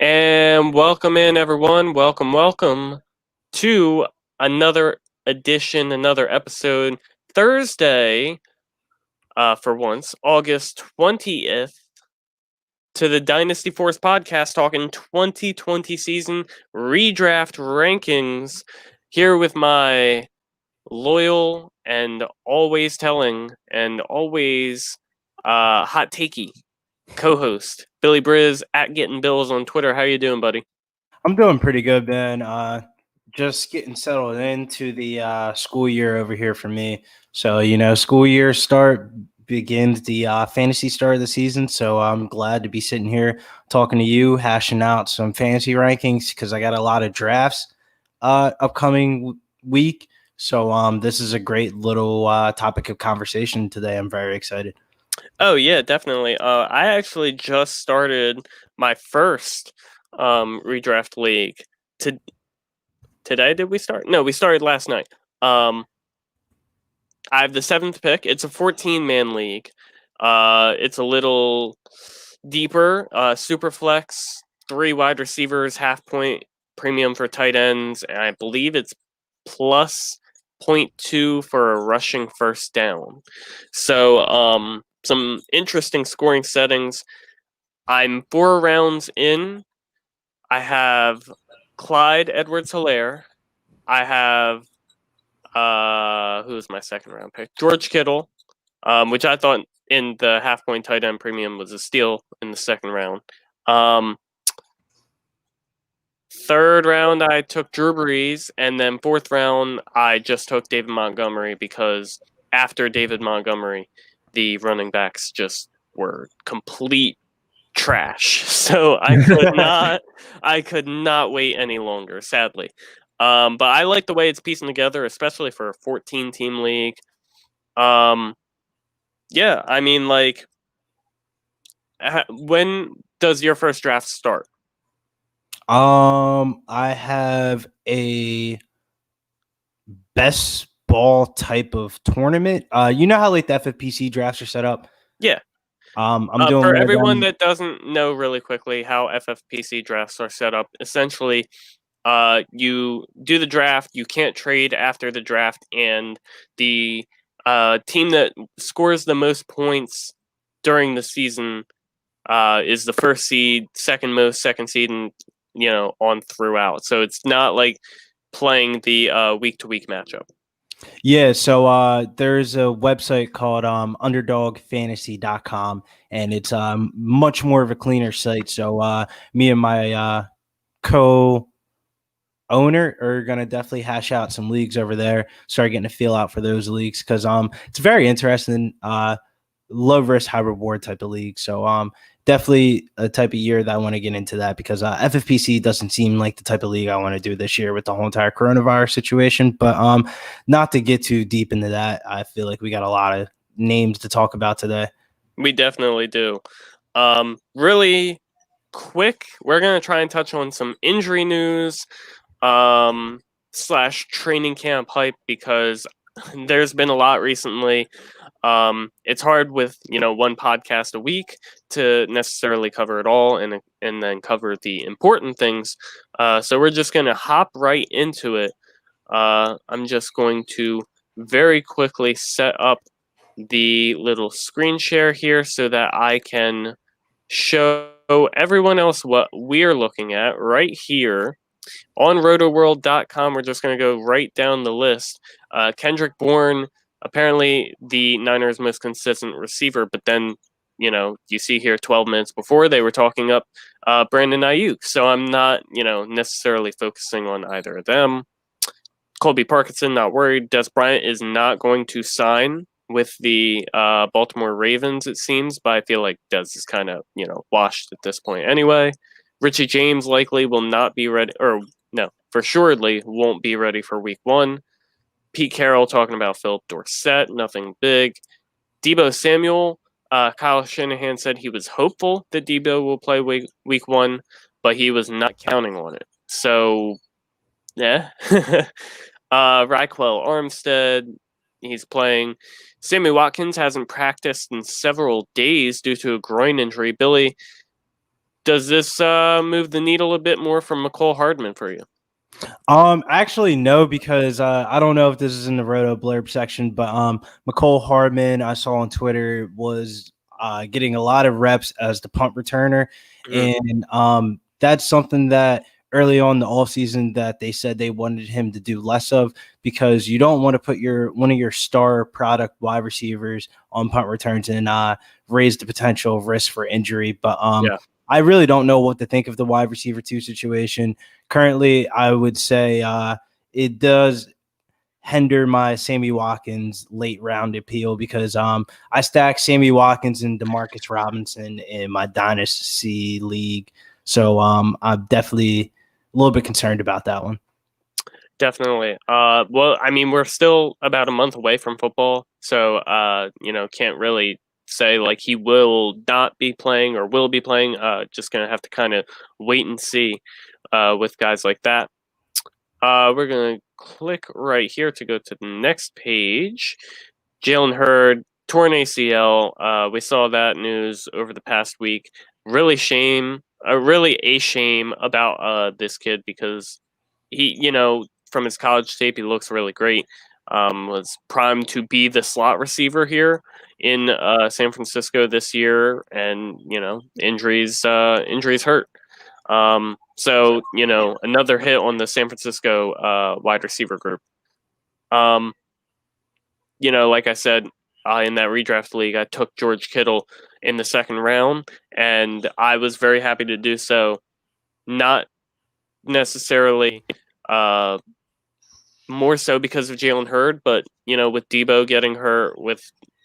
And welcome in, everyone. Welcome to another edition, another episode. Thursday, for once, August 20th, to the Dynasty Force Podcast, talking 2020 season redraft rankings. Here with my loyal and always telling and always hot takey co-host, Billy Briz at Getting Bills on Twitter. How you doing, buddy? I'm doing pretty good, man. Just getting settled into the school year over here for me. So, school year start begins the fantasy start of the season. So I'm glad to be sitting here talking to you, hashing out some fantasy rankings because I got a lot of drafts upcoming week. So this is a great little topic of conversation today. I'm very excited. Oh yeah, definitely. I actually just started my first redraft league. To today did we start? No, we started last night. I have the 7th pick. It's a 14-man league. It's a little deeper. Super flex, 3 wide receivers, half point premium for tight ends, and I believe it's plus 0.2 for a rushing first down. So, some interesting scoring settings. I'm 4 rounds in. I have Clyde Edwards-Helaire. I have who's my second round pick? George Kittle, which I thought in the half point tight end premium was a steal in the second round. Third round, I took Drew Brees, and then fourth round, I just took David Montgomery because after David Montgomery, the running backs just were complete trash. So I could not wait any longer, sadly. But I like the way it's piecing together, especially for a 14-team league. Yeah, I mean, like, when does your first draft start? I have a best ball type of tournament. You know how like the FFPC drafts are set up? Yeah. I'm doing For one of everyone them. that doesn't know really quickly how FFPC drafts are set up, essentially, you do the draft, you can't trade after the draft, and the team that scores the most points during the season is the first seed, second most, second seed, and on throughout. So it's not like playing the week to week matchup. Yeah, so there's a website called underdogfantasy.com, and it's much more of a cleaner site. So me and my co owner are gonna definitely hash out some leagues over there, start getting a feel out for those leagues because it's very interesting. Low risk high reward type of league. So definitely a type of year that I want to get into that because FFPC doesn't seem like the type of league I want to do this year with the whole entire coronavirus situation. But not to get too deep into that, I feel like we got a lot of names to talk about today. We definitely do. Really quick, we're gonna try and touch on some injury news, slash training camp hype because there's been a lot recently. It's hard with one podcast a week to necessarily cover it all and then cover the important things. So we're just gonna hop right into it. I'm just going to very quickly set up the little screen share here so that I can show everyone else what we're looking at right here on rotoworld.com. We're just going to go right down the list. Kendrick Bourne, apparently the Niners' most consistent receiver, but then, you see here 12 minutes before they were talking up Brandon Ayuk. So I'm not, necessarily focusing on either of them. Colby Parkinson, not worried. Des Bryant is not going to sign with the Baltimore Ravens, it seems, but I feel like Des is kind of, washed at this point anyway. Richie James likely will not be ready, or no, for surely won't be ready for week 1. Pete Carroll talking about Philip Dorsett, nothing big. Deebo Samuel, Kyle Shanahan said he was hopeful that Deebo will play week 1, but he was not counting on it. So, yeah. Raquel Armstead, he's playing. Sammy Watkins hasn't practiced in several days due to a groin injury. Billy, Does this move the needle a bit more from McCole Hardman for you? Actually, no, because I don't know if this is in the Roto blurb section, but McCole Hardman, I saw on Twitter, was getting a lot of reps as the punt returner, and that's something that early on in the offseason that they said they wanted him to do less of, because you don't want to put one of your star product wide receivers on punt returns and raise the potential risk for injury. But I really don't know what to think of the wide receiver 2 situation. Currently, I would say it does hinder my Sammy Watkins late round appeal, because I stack Sammy Watkins and Demarcus Robinson in my Dynasty league. So I'm definitely a little bit concerned about that one. Definitely. Well, I mean, we're still about a month away from football, so can't really say like he will not be playing or will be playing. Just gonna have to kind of wait and see with guys like that. We're gonna click right here to go to the next page. Jalen Hurd, torn ACL. We saw that news over the past week. Really a shame about this kid, because he, from his college tape, he looks really great. Was primed to be the slot receiver here in San Francisco this year, and injuries hurt. So another hit on the San Francisco wide receiver group. Like I said, in that redraft league, I took George Kittle in the second round, and I was very happy to do so. Not necessarily more so because of Jalen Hurd, but with Debo getting hurt, with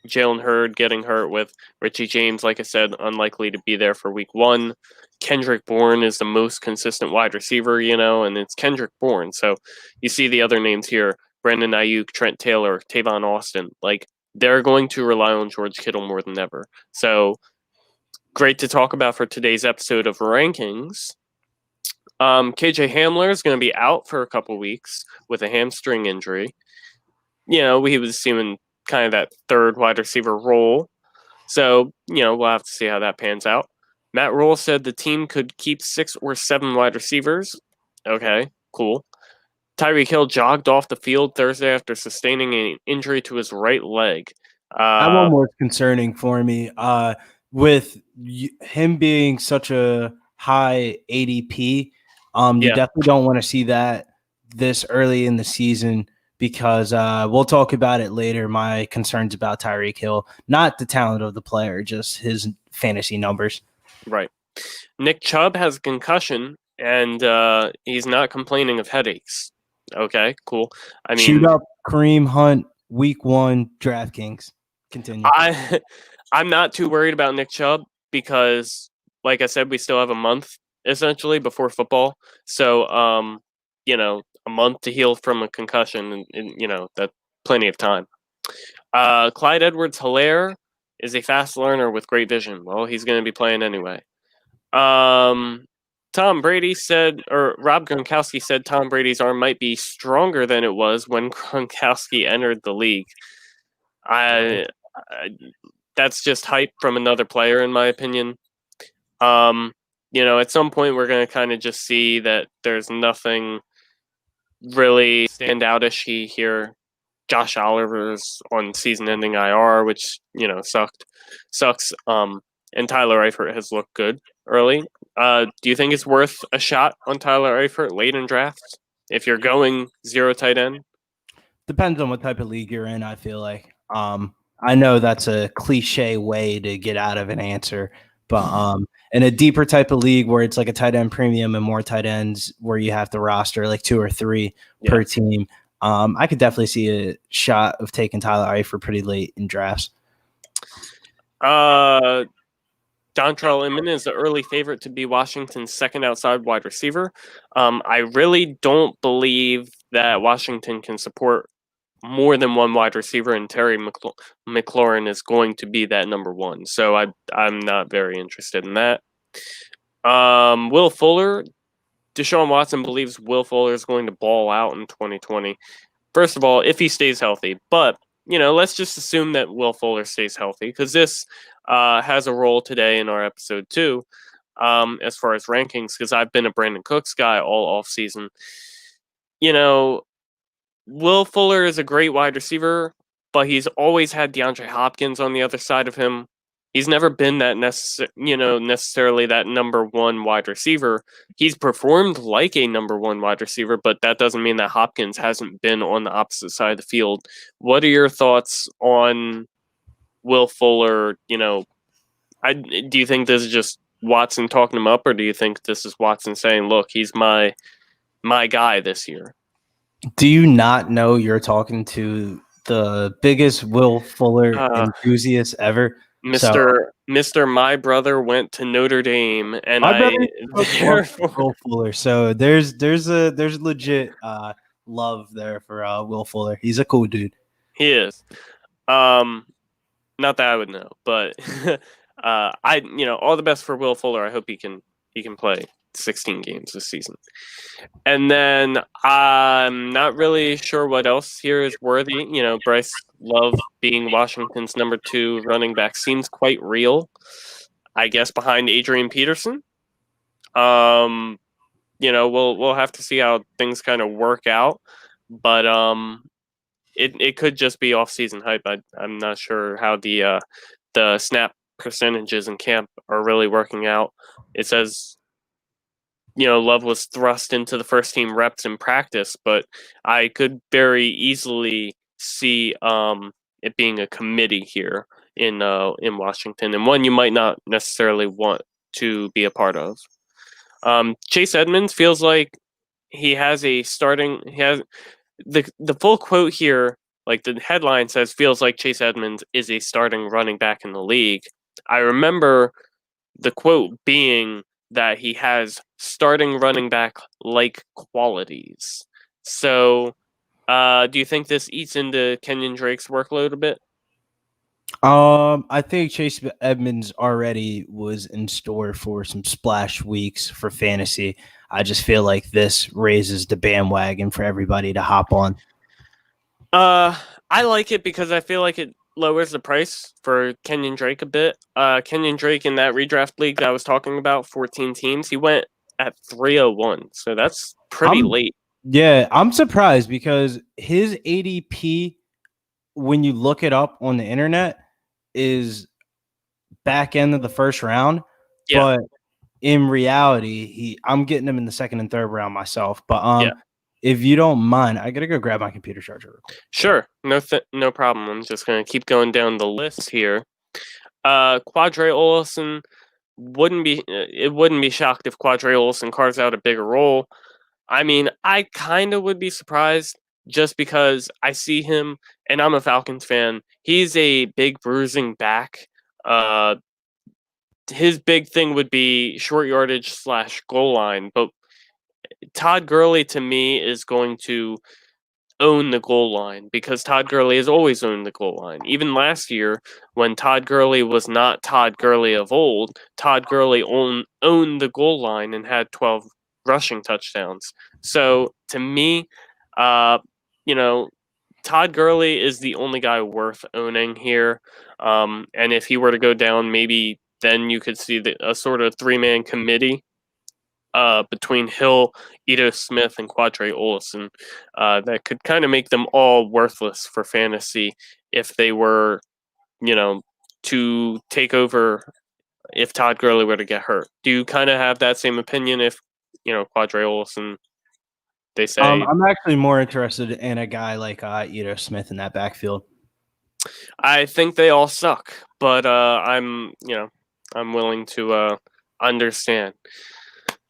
Jalen Hurd getting hurt, with Richie James, like I said, unlikely to be there for week 1. Kendrick Bourne is the most consistent wide receiver, and it's Kendrick Bourne. So you see the other names here: Brandon Ayuk, Trent Taylor, Tavon Austin. Like, they're going to rely on George Kittle more than ever. So great to talk about for today's episode of Rankings. KJ Hamler is going to be out for a couple weeks with a hamstring injury. He was assuming kind of that third wide receiver role. So, we'll have to see how that pans out. Matt Rule said the team could keep 6 or 7 wide receivers. Okay, cool. Tyreek Hill jogged off the field Thursday after sustaining an injury to his right leg. That one was concerning for me. With him being such a high ADP, you definitely don't want to see that this early in the season, because we'll talk about it later. My concerns about Tyreek Hill, not the talent of the player, just his fantasy numbers. Right. Nick Chubb has a concussion, and he's not complaining of headaches. Okay, cool. I mean, shoot up Kareem Hunt, week 1, DraftKings. Continue. I'm not too worried about Nick Chubb, because, like I said, we still have a month essentially before football. So, a month to heal from a concussion, and that's plenty of time. Clyde Edwards-Helaire is a fast learner with great vision. Well, he's going to be playing anyway. Tom Brady said, or Rob Gronkowski said, Tom Brady's arm might be stronger than it was when Gronkowski entered the league. That's just hype from another player, in my opinion. At some point we're going to kind of just see that there's nothing really standoutish here. Josh Oliver's on season-ending IR, which sucks. And Tyler Eifert has looked good early. Do you think it's worth a shot on Tyler Eifert late in drafts if you're going 0 tight end? Depends on what type of league you're in, I feel like. I know that's a cliche way to get out of an answer, but in a deeper type of league where it's like a tight end premium and more tight ends where you have to roster like 2 or 3 per team, I could definitely see a shot of taking Tyler Eifert pretty late in drafts. Dontrell Inman is the early favorite to be Washington's second outside wide receiver. I really don't believe that Washington can support more than one wide receiver, and Terry McLaurin is going to be that number 1. So I'm not very interested in that. Will Fuller. Deshaun Watson believes Will Fuller is going to ball out in 2020. First of all, if he stays healthy. But, let's just assume that Will Fuller stays healthy, because this has a role today in our episode too. as far as rankings, because I've been a Brandon Cooks guy all off season. You know, Will Fuller is a great wide receiver, but he's always had DeAndre Hopkins on the other side of him. He's never been that necessarily that number one wide receiver. He's performed like a number one wide receiver, but that doesn't mean that Hopkins hasn't been on the opposite side of the field. What are your thoughts on Will Fuller? Do you think this is just Watson talking him up, or do you think this is Watson saying, "Look, he's my guy this year"? Do you not know you're talking to the biggest Will Fuller enthusiast ever? Mr. My brother went to Notre Dame, and my brother Will Fuller. So there's legit love there for Will Fuller. He's a cool dude. He is. Not that I would know, but all the best for Will Fuller. I hope he can play 16 games this season. And then I'm not really sure what else here is worthy. Bryce Love being Washington's number 2 running back seems quite real, I guess, behind Adrian Peterson. We'll have to see how things kind of work out, but it could just be off-season hype. I'm not sure how the snap percentages in camp are really working out. It says Love was thrust into the first team reps in practice, but I could very easily see it being a committee here in Washington, and one you might not necessarily want to be a part of. Chase Edmonds feels like he has the full quote here, like the headline says, feels like Chase Edmonds is a starting running back in the league. I remember the quote being that he has starting running back like qualities. So, do you think this eats into Kenyon Drake's workload a bit? I think Chase Edmonds already was in store for some splash weeks for fantasy. I just feel like this raises the bandwagon for everybody to hop on. I like it because I feel like it lowers the price for Kenyon Drake a bit. Kenyon Drake in that redraft league that I was talking about, 14 teams, he went at 301. So that's pretty late. Yeah, I'm surprised because his ADP, when you look it up on the internet, is back end of the first round. Yeah. But in reality, I'm getting him in the second and third round myself. But if you don't mind, I gotta go grab my computer charger. Sure, no problem. I'm just gonna keep going down the list here. Quadre Olson wouldn't be shocked if Quadre Olson carves out a bigger role. I mean, I kind of would be surprised just because I see him, and I'm a Falcons fan. He's a big bruising back. His big thing would be short yardage / goal line, but Todd Gurley to me is going to own the goal line because Todd Gurley has always owned the goal line. Even last year, when Todd Gurley was not Todd Gurley of old, Todd Gurley owned the goal line and had 12 rushing touchdowns. So to me, Todd Gurley is the only guy worth owning here. And if he were to go down, maybe then you could see a sort of 3-man committee between Hill, Ito Smith, and Quadre Olson that could kind of make them all worthless for fantasy if they were, to take over if Todd Gurley were to get hurt. Do you kind of have that same opinion if, Quadre Olson, they say? I'm actually more interested in a guy like Ito Smith in that backfield. I think they all suck, but I'm willing to understand.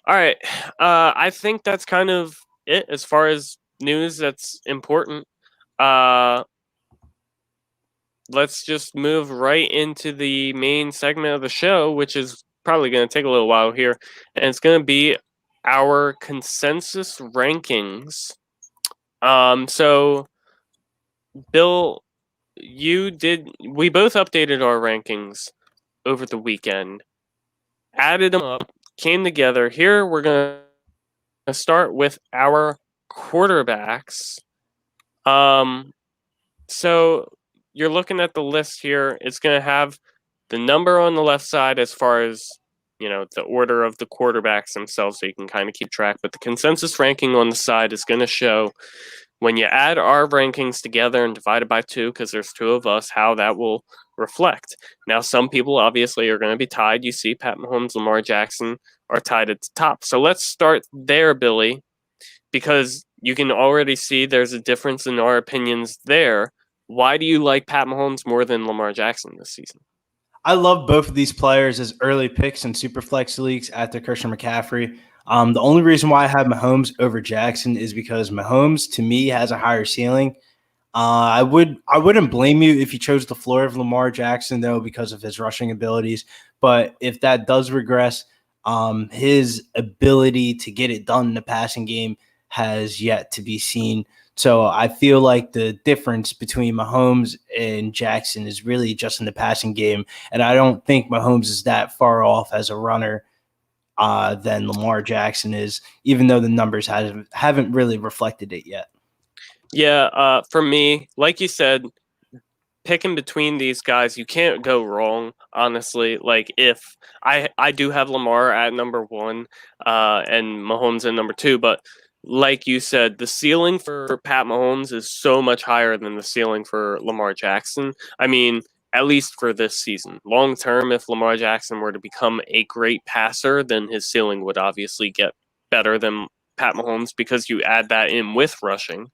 All right. I think that's kind of it as far as news that's important. Let's just move right into the main segment of the show, which is probably going to take a little while here. And it's going to be our consensus rankings. So, Bill, we both updated our rankings over the weekend, added them up, came together. Here we're going to start with our quarterbacks. So you're looking at the list here. It's going to have the number on the left side as far as the order of the quarterbacks themselves so you can kind of keep track. But the consensus ranking on the side is going to show when you add our rankings together and divide it by 2, because there's 2 of us, how that will reflect. Now, some people obviously are going to be tied. You see Pat Mahomes, Lamar Jackson are tied at the top. So let's start there, Billy, because you can already see there's a difference in our opinions there. Why do you like Pat Mahomes more than Lamar Jackson this season? I love both of these players as early picks in Superflex leagues after Christian McCaffrey. The only reason why I have Mahomes over Jackson is because Mahomes, to me, has a higher ceiling. I wouldn't blame you if you chose the floor of Lamar Jackson, though, because of his rushing abilities. But if that does regress, his ability to get it done in the passing game has yet to be seen. So I feel like the difference between Mahomes and Jackson is really just in the passing game. And I don't think Mahomes is that far off as a runner than Lamar Jackson is, even though the numbers haven't really reflected it yet. Yeah, for me, like you said, picking between these guys, you can't go wrong, honestly. Like, if I do have Lamar at number 1 and Mahomes at number 2, but like you said, the ceiling for Pat Mahomes is so much higher than the ceiling for Lamar Jackson. I mean, at least for this season. Long term, if Lamar Jackson were to become a great passer, then his ceiling would obviously get better than Pat Mahomes, because you add that in with rushing,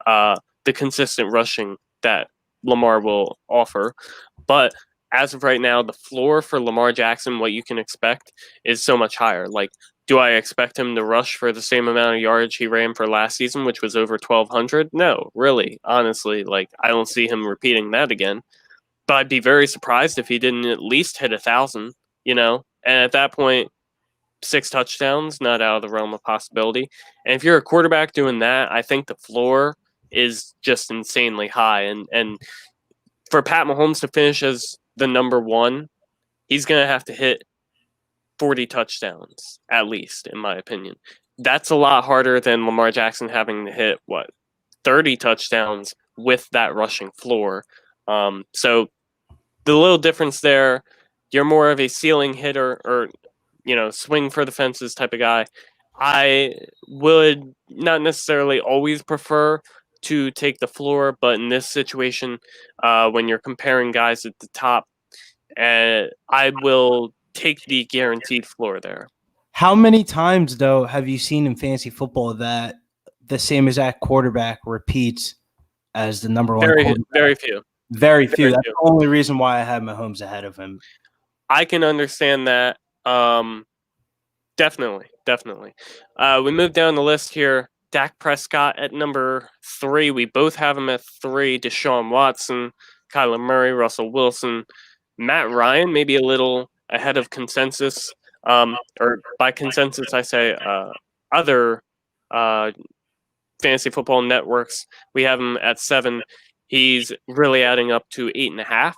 the consistent rushing that Lamar will offer. But as of right now, the floor for Lamar Jackson, what you can expect, is so much higher. Like, do I expect him to rush for the same amount of yardage he ran for last season, which was over 1,200? No, really, honestly. Like, I don't see him repeating that again. But I'd be very surprised if he didn't at least hit 1,000, And at that point, 6 touchdowns, not out of the realm of possibility. And if you're a quarterback doing that, I think the floor is just insanely high. And for Pat Mahomes to finish as the number 1, he's going to have to hit 40 touchdowns, at least, in my opinion. That's a lot harder than Lamar Jackson having to hit, 30 touchdowns with that rushing floor. So the little difference there, you're more of a ceiling hitter or, swing for the fences type of guy. I would not necessarily always prefer to take the floor, but in this situation, when you're comparing guys at the top, I will take the guaranteed floor there. How many times, though, have you seen in fantasy football that the same exact quarterback repeats as the number 1 quarterback? Very few. Very few. That's the only reason why I have Mahomes ahead of him. I can understand that. Definitely. We move down the list here. Dak Prescott at number 3. We both have him at 3. Deshaun Watson, Kyler Murray, Russell Wilson, Matt Ryan, maybe a little ahead of consensus. Or by consensus, I say other fantasy football networks. We have him at 7. He's really adding up to 8.5,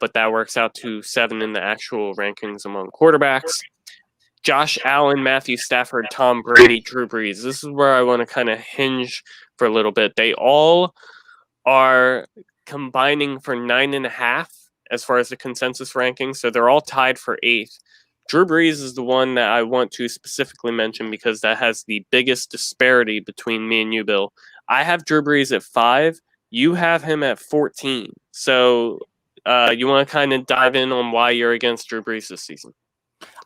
but that works out to 7 in the actual rankings among quarterbacks. Josh Allen, Matthew Stafford, Tom Brady, Drew Brees. This is where I want to kind of hinge for a little bit. They all are combining for 9.5 as far as the consensus ranking, so they're all tied for 8th. Drew Brees is the one that I want to specifically mention because that has the biggest disparity between me and you, Bill. I have Drew Brees at 5. You have him at 14. So you want to kind of dive in on why you're against Drew Brees this season?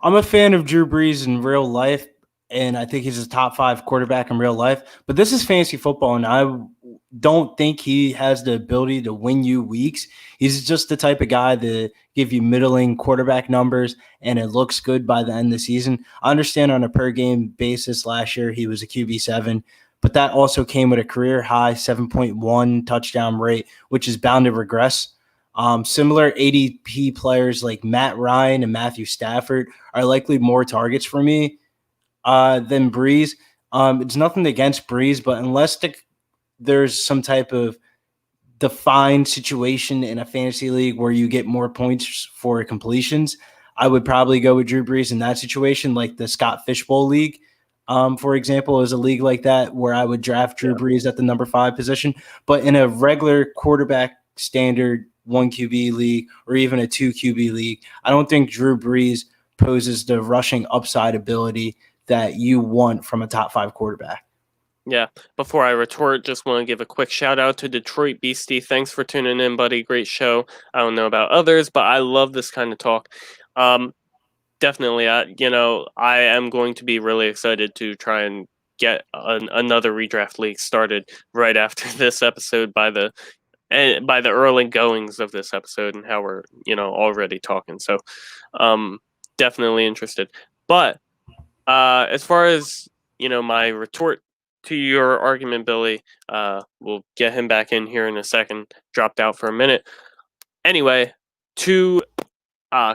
I'm a fan of Drew Brees in real life, and I think he's a top 5 quarterback in real life. But this is fantasy football, and I don't think he has the ability to win you weeks. He's just the type of guy to give you middling quarterback numbers, and it looks good by the end of the season. I understand on a per-game basis last year he was a QB7, but that also came with a career-high 7.1 touchdown rate, which is bound to regress. Similar ADP players like Matt Ryan and Matthew Stafford are likely more targets for me than Brees. It's nothing against Brees, but unless there's some type of defined situation in a fantasy league where you get more points for completions, I would probably go with Drew Brees in that situation, like the Scott Fishbowl League, for example, is a league like that where I would draft Drew Brees at the number 5 position. But in a regular quarterback standard 1 QB league or even a 2 QB league, I don't think Drew Brees poses the rushing upside ability that you want from a top 5 quarterback. Yeah. Before I retort, just want to give a quick shout out to Detroit Beastie. Thanks for tuning in, buddy. Great show. I don't know about others, but I love this kind of talk. Definitely, I am going to be really excited to try and get another redraft league started right after this episode by the early goings of this episode and how we're already talking. So, definitely interested. But as far as my retort to your argument, Billy, we'll get him back in here in a second. Dropped out for a minute. Anyway,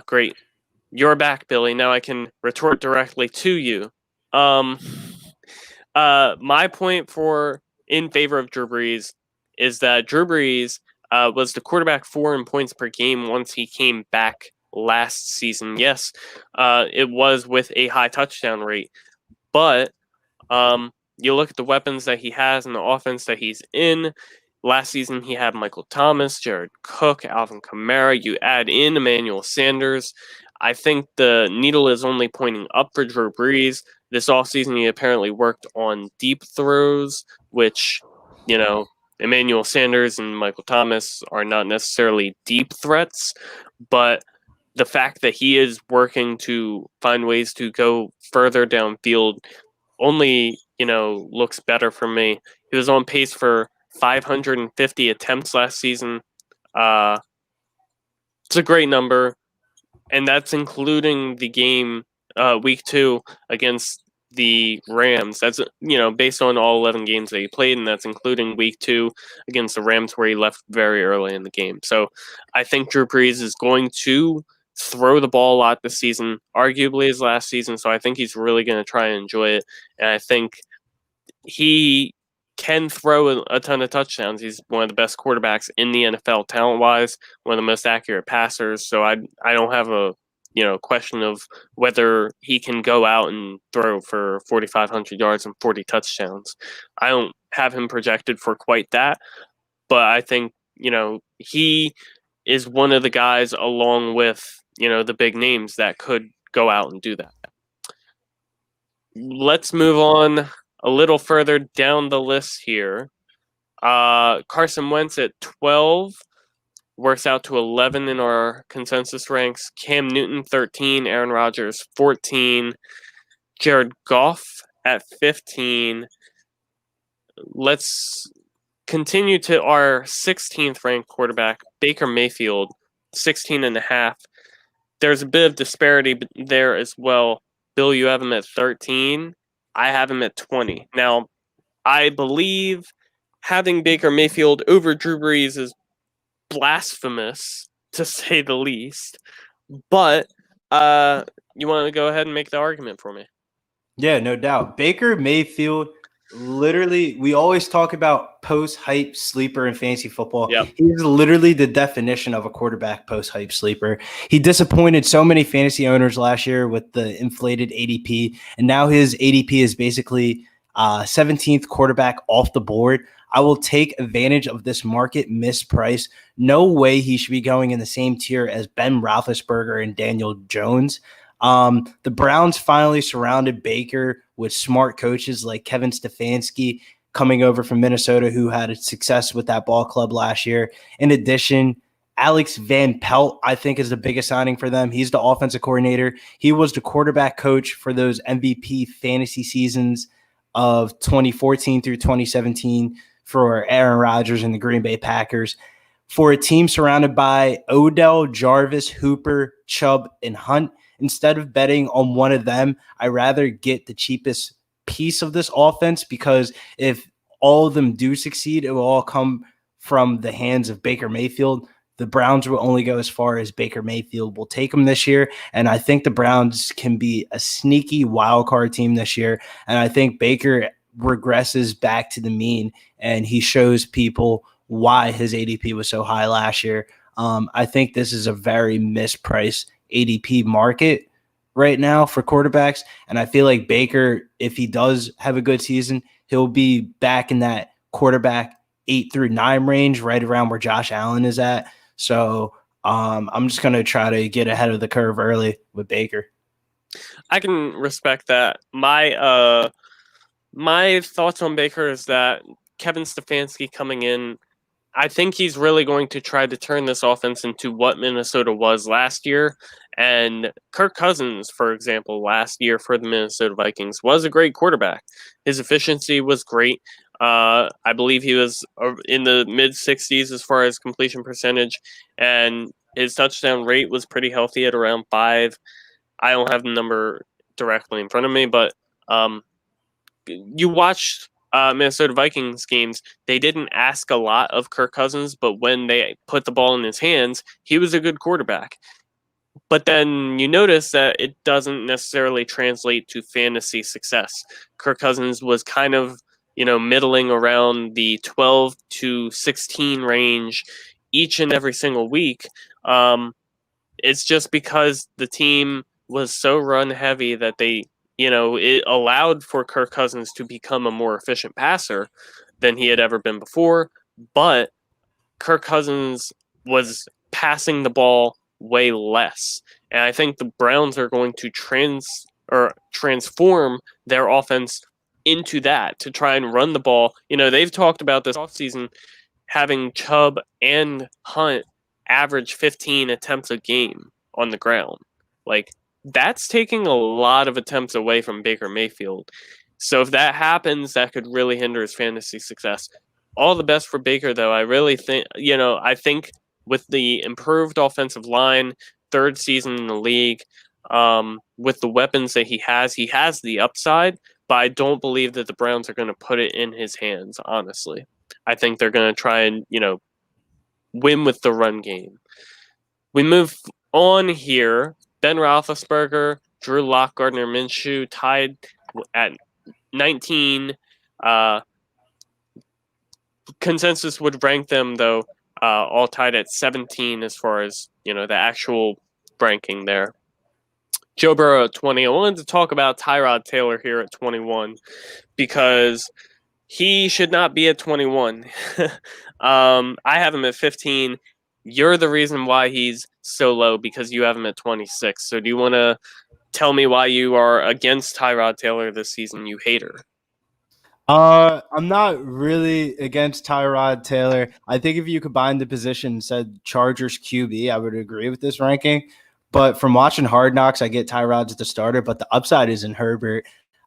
great. You're back, Billy. Now I can retort directly to you. My point in favor of Drew Brees is that Drew Brees was the quarterback 4 in points per game once he came back last season. Yes, it was with a high touchdown rate, but you look at the weapons that he has and the offense that he's in. Last season, he had Michael Thomas, Jared Cook, Alvin Kamara. You add in Emmanuel Sanders. I think the needle is only pointing up for Drew Brees. This offseason, he apparently worked on deep throws, which, Emmanuel Sanders and Michael Thomas are not necessarily deep threats, but the fact that he is working to find ways to go further downfield only, looks better for me. He was on pace for 550 attempts last season. It's a great number, and that's including the game week 2 against the Rams. That's based on all 11 games that he played, and that's including week 2 against the Rams where he left very early in the game. So I think Drew Brees is going to throw the ball a lot this season, arguably his last season. So I think he's really going to try and enjoy it, and I think he can throw a ton of touchdowns. He's one of the best quarterbacks in the NFL talent-wise, one of the most accurate passers. So I don't have a question of whether he can go out and throw for 4,500 yards and 40 touchdowns. I don't have him projected for quite that, but I think he is one of the guys along with the big names that could go out and do that. Let's move on a little further down the list here. Carson Wentz at 12 works out to 11 in our consensus ranks. Cam Newton 13, Aaron Rodgers 14, Jared Goff at 15. Let's continue to our 16th ranked quarterback, Baker Mayfield, 16.5. There's a bit of disparity there as well. Bill, you have him at 13. I have him at 20. Now, I believe having Baker Mayfield over Drew Brees is blasphemous, to say the least. But you want to go ahead and make the argument for me? Yeah, no doubt. Baker Mayfield, literally, we always talk about post-hype sleeper in fantasy football. Yep. He's literally the definition of a quarterback post-hype sleeper. He disappointed so many fantasy owners last year with the inflated ADP, and now his ADP is basically 17th quarterback off the board. I will take advantage of this market misprice. No way he should be going in the same tier as Ben Roethlisberger and Daniel Jones. The Browns finally surrounded Baker with smart coaches like Kevin Stefanski coming over from Minnesota, who had success with that ball club last year. In addition, Alex Van Pelt, I think, is the biggest signing for them. He's the offensive coordinator. He was the quarterback coach for those MVP fantasy seasons of 2014 through 2017 for Aaron Rodgers and the Green Bay Packers. For a team surrounded by Odell, Jarvis, Hooper, Chubb, and Hunt, instead of betting on one of them, I'd rather get the cheapest piece of this offense, because if all of them do succeed, it will all come from the hands of Baker Mayfield. The Browns will only go as far as Baker Mayfield will take them this year, and I think the Browns can be a sneaky wild card team this year, and I think Baker regresses back to the mean, and he shows people why his ADP was so high last year. I think this is a very mispriced ADP market right now for quarterbacks, and I feel like Baker, if he does have a good season, he'll be back in that quarterback 8 through 9 range, right around where Josh Allen is at. So I'm just going to try to get ahead of the curve early with Baker. I can respect that. My thoughts on Baker is that Kevin Stefanski coming in, I think he's really going to try to turn this offense into what Minnesota was last year. And Kirk Cousins, for example, last year for the Minnesota Vikings was a great quarterback. His efficiency was great. I believe he was in the mid 60s as far as completion percentage, and his touchdown rate was pretty healthy at around 5. I don't have the number directly in front of me, but um, you watched Minnesota Vikings games, they didn't ask a lot of Kirk Cousins, but when they put the ball in his hands, he was a good quarterback. But then you notice that it doesn't necessarily translate to fantasy success. Kirk Cousins was kind of, middling around the 12 to 16 range each and every single week. It's just because the team was so run heavy that it allowed for Kirk Cousins to become a more efficient passer than he had ever been before. But Kirk Cousins was passing the ball way less. And I think the Browns are going to transform their offense into that to try and run the ball. They've talked about this offseason having Chubb and Hunt average 15 attempts a game on the ground. Like, that's taking a lot of attempts away from Baker Mayfield. So if that happens, that could really hinder his fantasy success. All the best for Baker, though. I really think, I think with the improved offensive line, third season in the league, with the weapons that he has the upside, but I don't believe that the Browns are going to put it in his hands, honestly. I think they're going to try and, win with the run game. We move on here. Ben Roethlisberger, Drew Lock, Gardner Minshew tied at 19. Consensus would rank them, though, all tied at 17 as far as, the actual ranking there. Joe Burrow at 20. I wanted to talk about Tyrod Taylor here at 21 because he should not be at 21. I have him at 15. You're the reason why he's so low because you have him at 26. So do you want to tell me why you are against Tyrod Taylor this season, you hater? I'm not really against Tyrod Taylor. I think if you combine the position and said Chargers QB, I would agree with this ranking. But from watching Hard Knocks, I get Tyrod's the starter, but the upside is in Herbert.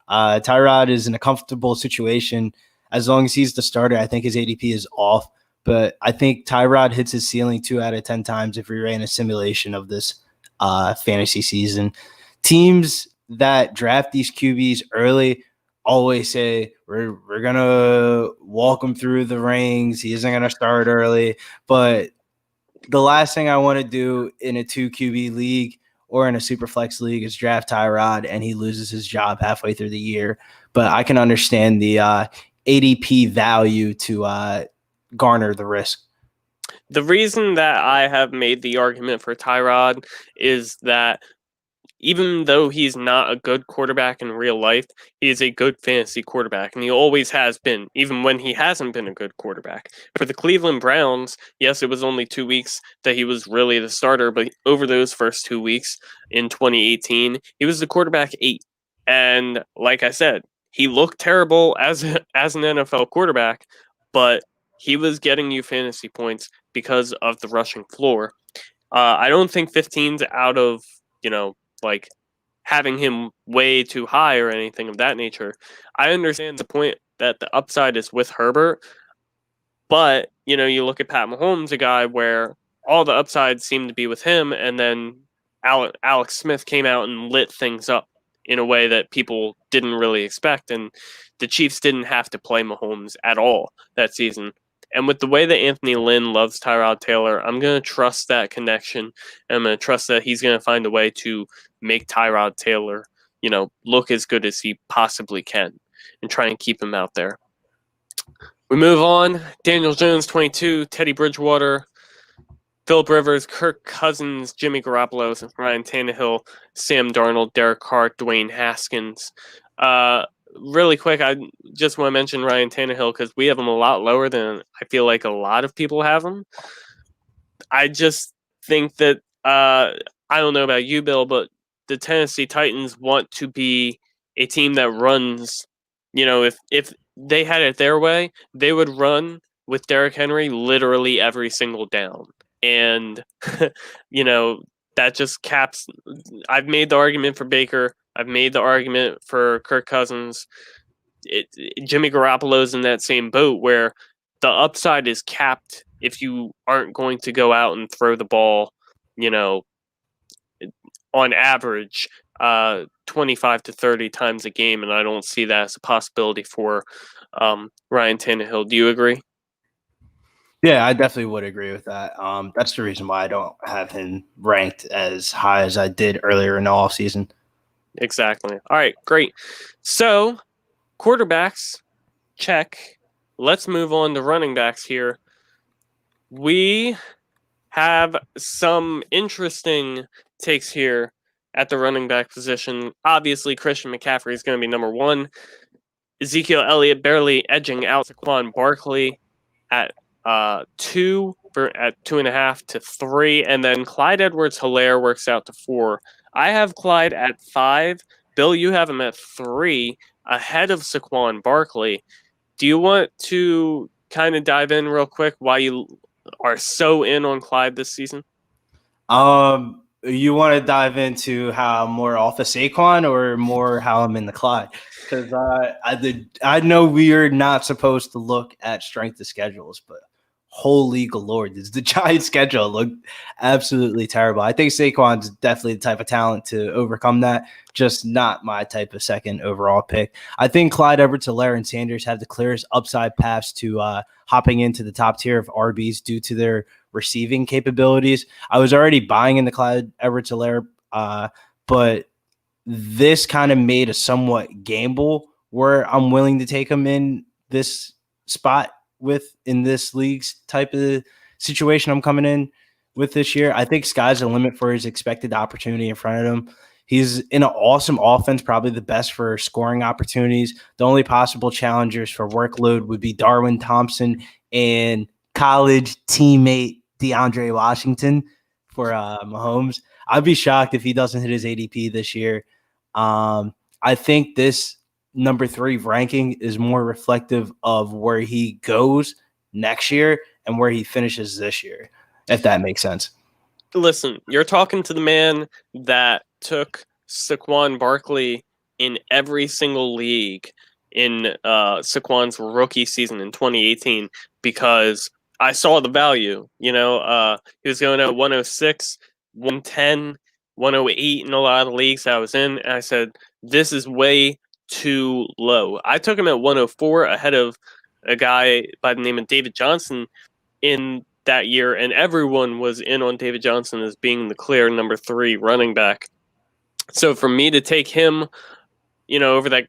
Tyrod is in a comfortable situation. As long as he's the starter, I think his ADP is off. But I think Tyrod hits his ceiling 2 out of 10 times if we ran a simulation of this fantasy season. Teams that draft these QBs early always say we're gonna walk him through the rings. He isn't gonna start early. But the last thing I want to do in a 2 QB league or in a super flex league is draft Tyrod and he loses his job halfway through the year. But I can understand the ADP value to garner the risk. The reason that I have made the argument for Tyrod is that even though he's not a good quarterback in real life, he is a good fantasy quarterback, and he always has been, even when he hasn't been a good quarterback. For the Cleveland Browns, yes, it was only 2 weeks that he was really the starter, but over those first 2 weeks in 2018, he was the quarterback 8. And like I said, he looked terrible as an NFL quarterback, but he was getting you fantasy points because of the rushing floor. I don't think 15's out of, like having him way too high or anything of that nature. I understand the point that the upside is with Herbert, but you look at Pat Mahomes, a guy where all the upside seemed to be with him, and then Alex Smith came out and lit things up in a way that people didn't really expect, and the Chiefs didn't have to play Mahomes at all that season. And with the way that Anthony Lynn loves Tyrod Taylor, I'm going to trust that connection. And I'm going to trust that he's going to find a way to make Tyrod Taylor, look as good as he possibly can and try and keep him out there. We move on. Daniel Jones, 22, Teddy Bridgewater, Philip Rivers, Kirk Cousins, Jimmy Garoppolo, Ryan Tannehill, Sam Darnold, Derek Carr, Dwayne Haskins. Really quick, I just want to mention Ryan Tannehill because we have him a lot lower than I feel like a lot of people have him. I just think that I don't know about you, Bill, but the Tennessee Titans want to be a team that runs, if they had it their way, they would run with Derrick Henry literally every single down. And, that just caps. I've made the argument for Baker. I've made the argument for Kirk Cousins. Jimmy Garoppolo's in that same boat where the upside is capped if you aren't going to go out and throw the ball, on average, 25 to 30 times a game, and I don't see that as a possibility for Ryan Tannehill. Do you agree? Yeah, I definitely would agree with that. That's the reason why I don't have him ranked as high as I did earlier in the offseason. Exactly. All right, great. So, quarterbacks, check. Let's move on to running backs here. We have some interesting takes here at the running back position. Obviously, Christian McCaffrey is going to be number one. Ezekiel Elliott barely edging out Saquon Barkley at 2.5 to 3, and then Clyde Edwards-Helaire works out to 4. I have Clyde at 5. Bill, you have him at 3, ahead of Saquon Barkley. Do you want to kind of dive in real quick why you are so in on Clyde this season? You want to dive into how I'm more off of Saquon or more how I'm in the Clyde? Because I know we are not supposed to look at strength of schedules, but holy Lord, does the Giants' schedule look absolutely terrible? I think Saquon's definitely the type of talent to overcome that, just not my type of second overall pick. I think Clyde Edwards-Helaire and Sanders have the clearest upside paths to hopping into the top tier of RBs due to their receiving capabilities. I was already buying in the Clyde Edwards-Helaire, but this kind of made a somewhat gamble where I'm willing to take him in this spot in this league's type of situation I'm coming in with this year. I think sky's the limit for his expected opportunity in front of him. He's in an awesome offense, probably the best for scoring opportunities. The only possible challengers for workload would be Darwin Thompson and college teammate DeAndre Washington for Mahomes. I'd be shocked if he doesn't hit his ADP this year. I think this number 3 ranking is more reflective of where he goes next year and where he finishes this year, if that makes sense. Listen, you're talking to the man that took Saquon Barkley in every single league in Saquon's rookie season in 2018 because I saw the value. He was going at 106, 110, 108 in a lot of leagues I was in. And I said, this is way too low. I took him at 104 ahead of a guy by the name of David Johnson in that year, and everyone was in on David Johnson as being the clear number 3 running back. So for me to take him, over that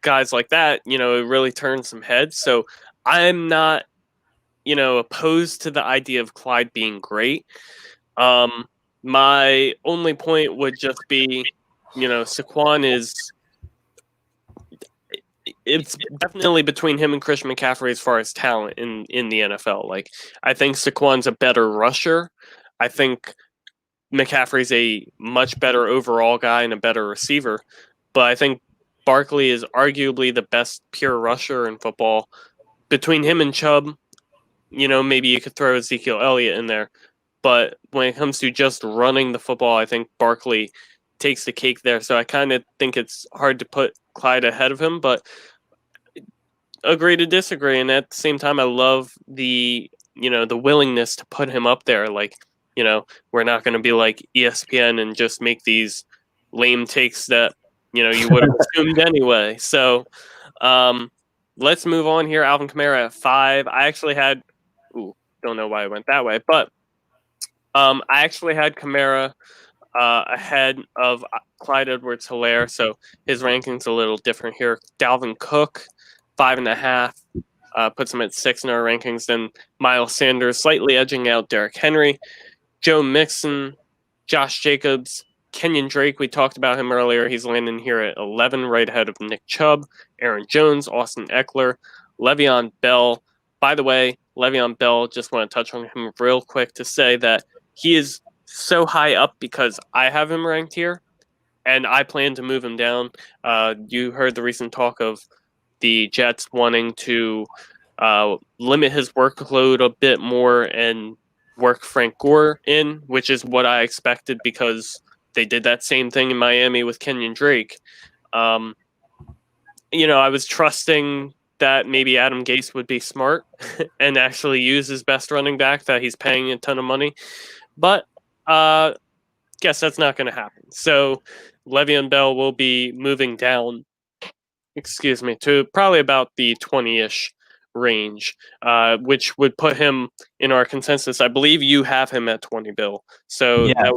guys like that, it really turns some heads. So I'm not, opposed to the idea of Clyde being great. My only point would just be, Saquon is. It's definitely between him and Christian McCaffrey as far as talent in the NFL. Like, I think Saquon's a better rusher. I think McCaffrey's a much better overall guy and a better receiver. But I think Barkley is arguably the best pure rusher in football. Between him and Chubb, maybe you could throw Ezekiel Elliott in there. But when it comes to just running the football, I think Barkley takes the cake there. So I kind of think it's hard to put Clyde ahead of him, but agree to disagree. And at the same time, I love the willingness to put him up there. Like, we're not going to be like ESPN and just make these lame takes that, you would have assumed anyway. So let's move on here. Alvin Kamara at 5. I actually had, don't know why I went that way, but I actually had Kamara ahead of Clyde Edwards-Helaire, so his ranking's a little different here. Dalvin Cook, 5.5, puts him at 6 in our rankings. Then Miles Sanders, slightly edging out Derrick Henry. Joe Mixon, Josh Jacobs, Kenyon Drake, we talked about him earlier. He's landing here at 11, right ahead of Nick Chubb, Aaron Jones, Austin Eckler, Le'Veon Bell. By the way, Le'Veon Bell, just want to touch on him real quick to say that he is so high up because I have him ranked here. and I plan to move him down. You heard the recent talk of the Jets wanting to limit his workload a bit more and work Frank Gore in, which is what I expected because they did that same thing in Miami with Kenyon Drake. I was trusting that maybe Adam Gase would be smart and actually use his best running back that he's paying a ton of money. But guess that's not going to happen. So Le'Veon Bell will be moving down, to probably about the 20-ish range, which would put him in our consensus. I believe you have him at 20, Bill. So Yes.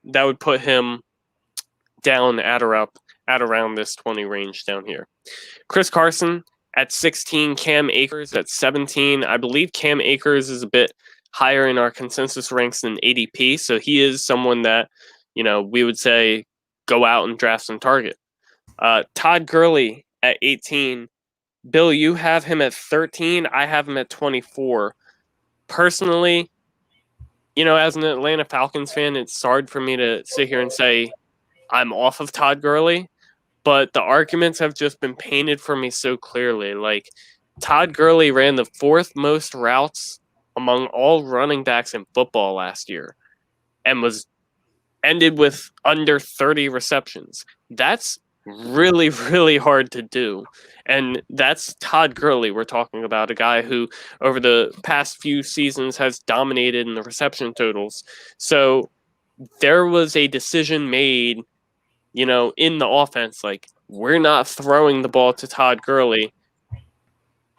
that would put him down at around this 20 range down here. Chris Carson at 16, Cam Akers at 17. I believe Cam Akers is a bit higher in our consensus ranks than ADP, so he is someone that, we would say go out and draft some target. Todd Gurley at 18. Bill, you have him at 13. I have him at 24. Personally, as an Atlanta Falcons fan, it's hard for me to sit here and say I'm off of Todd Gurley, but the arguments have just been painted for me so clearly. Like, Todd Gurley ran the fourth most routes among all running backs in football last year and was ended with under 30 receptions. That's really, really hard to do. And that's Todd Gurley we're talking about, a guy who over the past few seasons has dominated in the reception totals. So there was a decision made, in the offense, like, we're not throwing the ball to Todd Gurley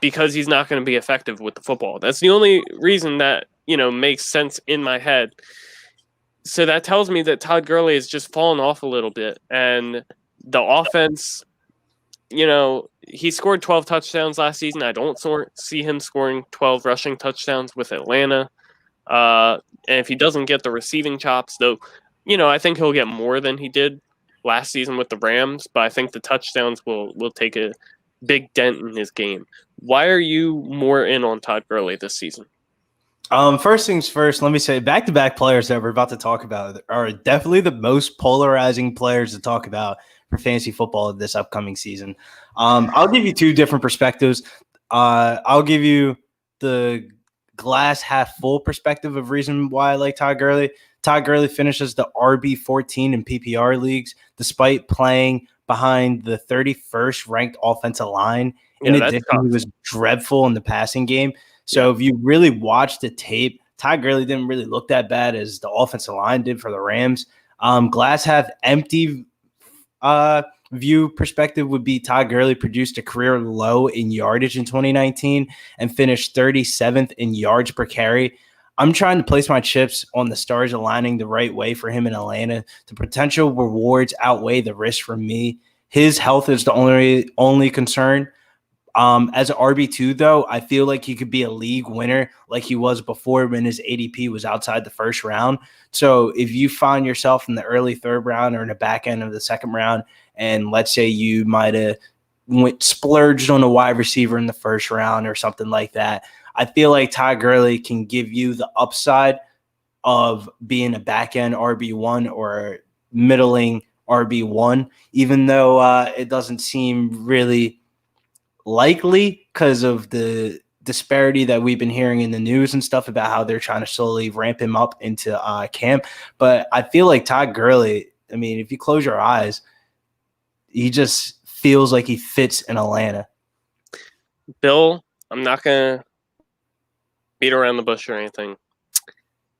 because he's not going to be effective with the football. That's the only reason that, makes sense in my head. So that tells me that Todd Gurley has just fallen off a little bit. And the offense, he scored 12 touchdowns last season. I don't see him scoring 12 rushing touchdowns with Atlanta. And if he doesn't get the receiving chops, though, I think he'll get more than he did last season with the Rams. But I think the touchdowns will take a big dent in his game. Why are you more in on Todd Gurley this season? First things first, let me say back-to-back players that we're about to talk about are definitely the most polarizing players to talk about for fantasy football this upcoming season. I'll give you two different perspectives. I'll give you the glass half full perspective of reason why I like Todd Gurley. Todd Gurley finishes the RB14 in PPR leagues despite playing behind the 31st ranked offensive line. In addition, he was dreadful in the passing game. So if you really watch the tape, Todd Gurley didn't really look that bad as the offensive line did for the Rams. Glass half empty view perspective would be Todd Gurley produced a career low in yardage in 2019 and finished 37th in yards per carry. I'm trying to place my chips on the stars aligning the right way for him in Atlanta. The potential rewards outweigh the risk for me. His health is the only concern. As an RB2, though, I feel like he could be a league winner like he was before when his ADP was outside the first round. So if you find yourself in the early third round or in the back end of the second round, and let's say you might have splurged on a wide receiver in the first round or something like that, I feel like Todd Gurley can give you the upside of being a back end RB1 or middling RB1, even though it doesn't seem really likely because of the disparity that we've been hearing in the news and stuff about how they're trying to slowly ramp him up into camp. But I feel like Todd Gurley, I mean, if you close your eyes, he just feels like he fits in Atlanta. Bill, I'm not going to beat around the bush or anything.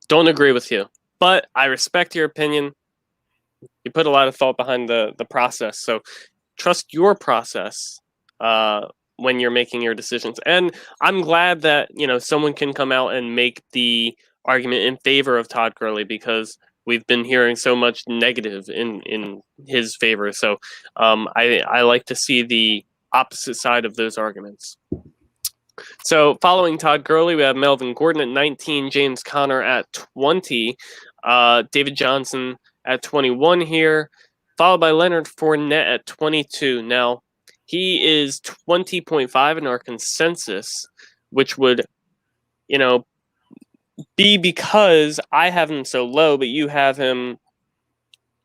Don't agree with you, but I respect your opinion. You put a lot of thought behind the process, so trust your process when you're making your decisions. And I'm glad that, someone can come out and make the argument in favor of Todd Gurley because we've been hearing so much negative in his favor. So I like to see the opposite side of those arguments. So following Todd Gurley, we have Melvin Gordon at 19, James Conner at 20, David Johnson at 21 here, followed by Leonard Fournette at 22. Now, he is 20.5 in our consensus, which would, be because I have him so low, but you have him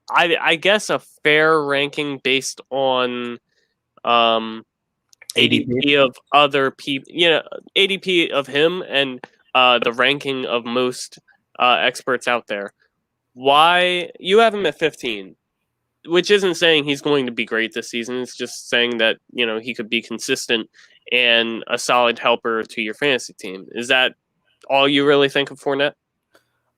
I guess a fair ranking based on ADP of other people, ADP of him and the ranking of most experts out there. Why you have him at 15, which isn't saying he's going to be great this season. It's just saying that, he could be consistent and a solid helper to your fantasy team. Is that all you really think of Fournette?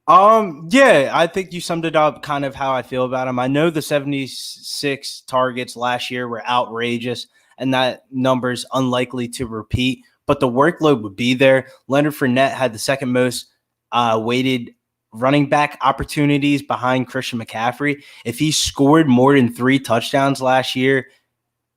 Yeah, I think you summed it up kind of how I feel about him. I know the 76 targets last year were outrageous, and that number's unlikely to repeat, but the workload would be there. Leonard Fournette had the second most weighted running back opportunities behind Christian McCaffrey. If he scored more than 3 touchdowns last year,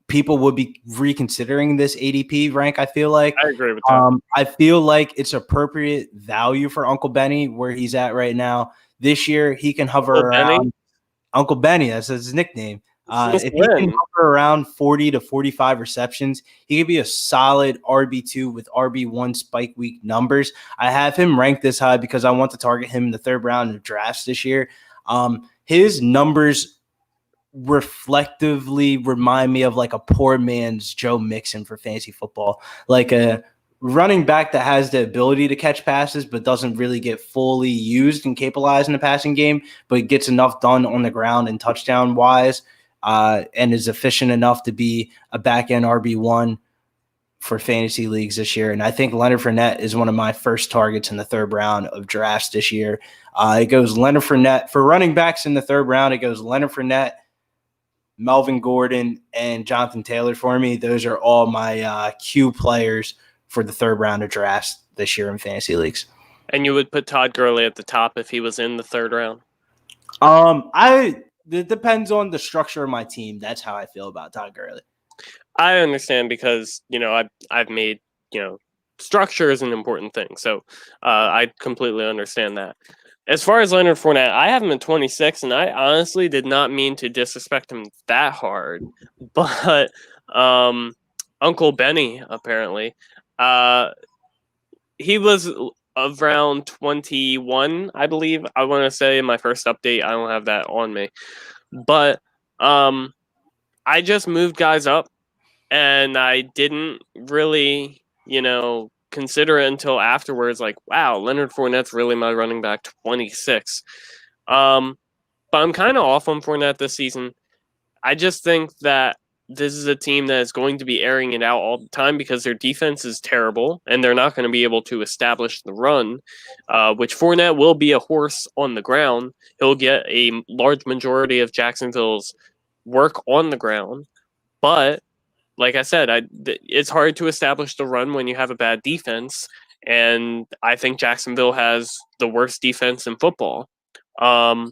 people would be reconsidering this ADP rank, I feel like. I agree with that. I feel like it's appropriate value for Uncle Benny where he's at right now. This year, he can hover around Uncle Benny. That's his nickname. If he can hover around 40 to 45 receptions, he could be a solid RB2 with RB1 spike week numbers. I have him ranked this high because I want to target him in the third round of drafts this year. His numbers reflectively remind me of like a poor man's Joe Mixon for fantasy football, like a running back that has the ability to catch passes but doesn't really get fully used and capitalized in the passing game, but gets enough done on the ground and touchdown wise, and is efficient enough to be a back end RB1 for fantasy leagues this year. And I think Leonard Fournette is one of my first targets in the third round of drafts this year. It goes Leonard Fournette for running backs in the third round. It goes Leonard Fournette, Melvin Gordon, and Jonathan Taylor for me. Those are all my Q players for the third round of drafts this year in fantasy leagues. And you would put Todd Gurley at the top if he was in the third round? It depends on the structure of my team. That's how I feel about Todd Gurley. I understand because, I've made, structure is an important thing. So I completely understand that. As far as Leonard Fournette, I have him at 26, and I honestly did not mean to disrespect him that hard. But Uncle Benny, apparently, he was around 21, I believe. I want to say in my first update. I don't have that on me. But I just moved guys up, and I didn't really, consider it until afterwards, like, wow, Leonard Fournette's really my running back, 26. But I'm kind of off on Fournette this season. I just think that this is a team that is going to be airing it out all the time because their defense is terrible, and they're not going to be able to establish the run, which Fournette will be a horse on the ground. He'll get a large majority of Jacksonville's work on the ground, but like I said, it's hard to establish the run when you have a bad defense, and I think Jacksonville has the worst defense in football. Now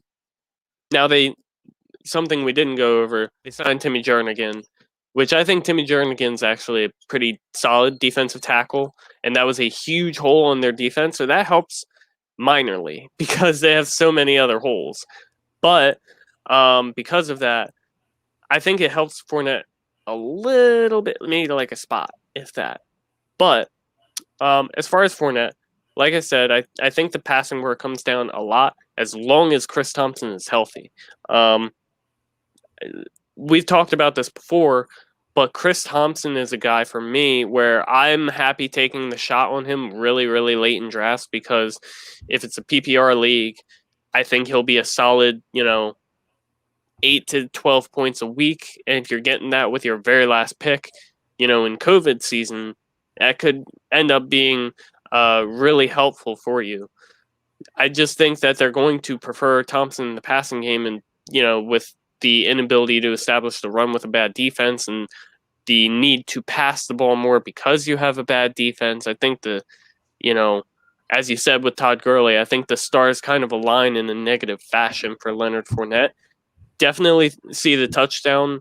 something we didn't go over, they signed Timmy Jernigan, which I think Timmy Jernigan's actually a pretty solid defensive tackle, and that was a huge hole in their defense, so that helps minorly because they have so many other holes. But because of that, I think it helps Fournette a little bit, maybe like a spot, if that. But as far as Fournette, like I said, I think the passing work comes down a lot as long as Chris Thompson is healthy. We've talked about this before, but Chris Thompson is a guy for me where I'm happy taking the shot on him really, really late in drafts because if it's a PPR league, I think he'll be a solid, 8 to 12 points a week. And if you're getting that with your very last pick, in COVID season, that could end up being really helpful for you. I just think that they're going to prefer Thompson in the passing game, and, with the inability to establish the run with a bad defense and the need to pass the ball more because you have a bad defense. I think as you said with Todd Gurley, I think the stars kind of align in a negative fashion for Leonard Fournette. Definitely see the touchdown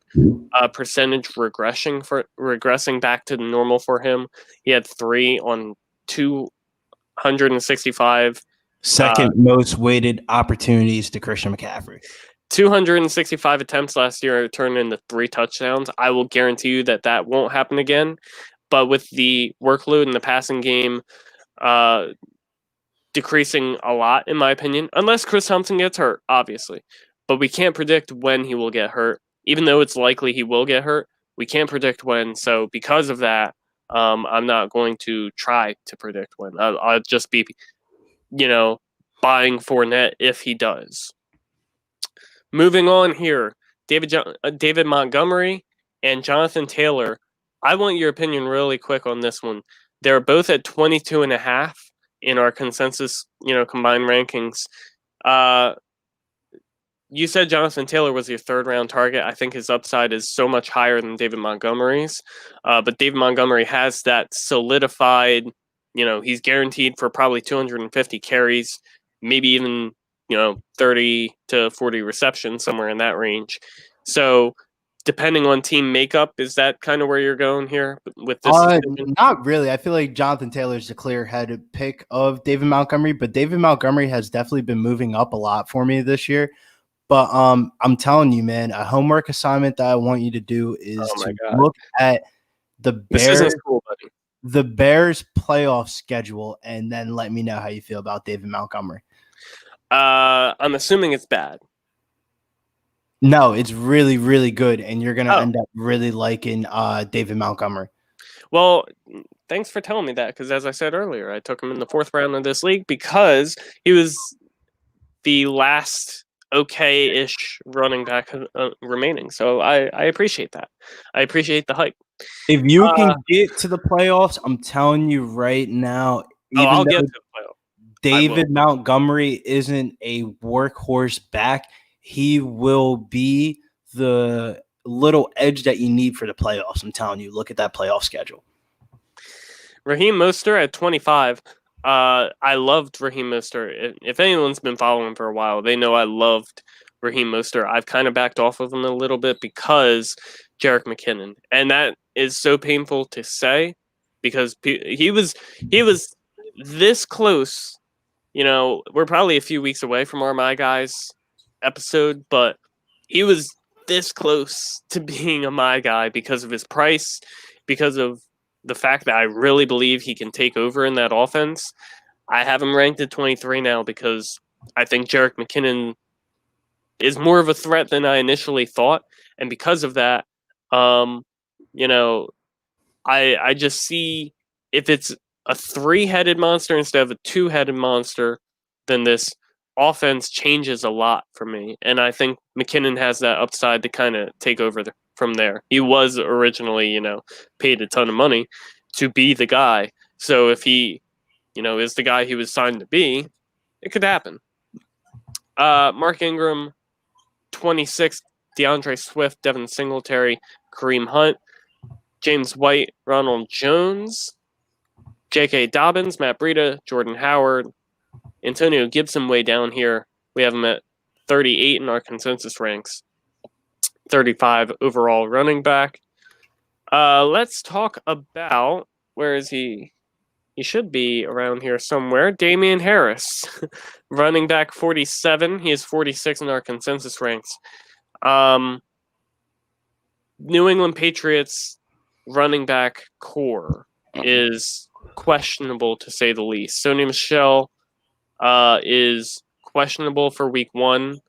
percentage regressing back to the normal for him. He had 3 on 265. Second most weighted opportunities to Christian McCaffrey. 265 attempts last year turned into 3 touchdowns. I will guarantee you that won't happen again. But with the workload in the passing game decreasing a lot, in my opinion, unless Chris Thompson gets hurt, obviously. but we can't predict when he will get hurt. Even though it's likely he will get hurt, we can't predict when. So because of that, I'm not going to try to predict when. I'll just be, buying Fournette if he does. Moving on here, David Montgomery and Jonathan Taylor. I want your opinion really quick on this one. They're both at 22.5 in our consensus, combined rankings. You said Jonathan Taylor was your third round target. I think his upside is so much higher than David Montgomery's. But David Montgomery has that solidified, he's guaranteed for probably 250 carries, maybe even, 30 to 40 receptions, somewhere in that range. So depending on team makeup, is that kind of where you're going here with this? Not really. I feel like Jonathan Taylor's the clear-headed pick of David Montgomery, but David Montgomery has definitely been moving up a lot for me this year. But I'm telling you, man, a homework assignment that I want you to do is look at the Bears, the Bears playoff schedule, and then let me know how you feel about David Montgomery. I'm assuming it's bad. No, it's really, really good, and you're going to end up really liking David Montgomery. Well, thanks for telling me that, because as I said earlier, I took him in the 4th round of this league because he was the last okay-ish running back remaining. So I appreciate that. I appreciate the hype. If you can get to the playoffs, I'm telling you right now, I'll get to the playoffs. David Montgomery isn't a workhorse back. He will be the little edge that you need for the playoffs. I'm telling you, look at that playoff schedule. Raheem Mostert at 25. I loved Raheem Mostert. If anyone's been following for a while, they know I loved Raheem Mostert. I've kind of backed off of him a little bit because Jerick McKinnon. And that is so painful to say because he was this close. We're probably a few weeks away from our My Guys episode, but he was this close to being a My Guy because of his price, because of the fact that I really believe he can take over in that offense. I have him ranked at 23 now because I think Jerick McKinnon is more of a threat than I initially thought. And because of that, I just see if it's a 3-headed monster instead of a 2-headed monster, then this offense changes a lot for me. And I think McKinnon has that upside to kind of take over from there. He was originally, paid a ton of money to be the guy. So if he, is the guy he was signed to be, it could happen. Mark Ingram, 26, DeAndre Swift, Devin Singletary, Kareem Hunt, James White, Ronald Jones, J.K. Dobbins, Matt Breida, Jordan Howard, Antonio Gibson way down here. We have him at 38 in our consensus ranks. 35 overall running back. Let's talk about, where is he? He should be around here somewhere. Damian Harris, running back 47. He is 46 in our consensus ranks. New England Patriots running back core is questionable to say the least. Sony Michel is questionable for week 1.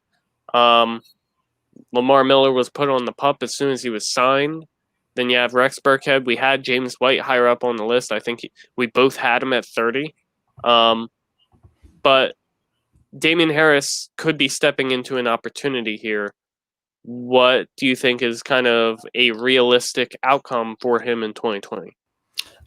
Lamar Miller was put on the pup as soon as he was signed. Then you have Rex Burkhead. We had James White higher up on the list. I think we both had him at 30. But Damian Harris could be stepping into an opportunity here. What do you think is kind of a realistic outcome for him in 2020?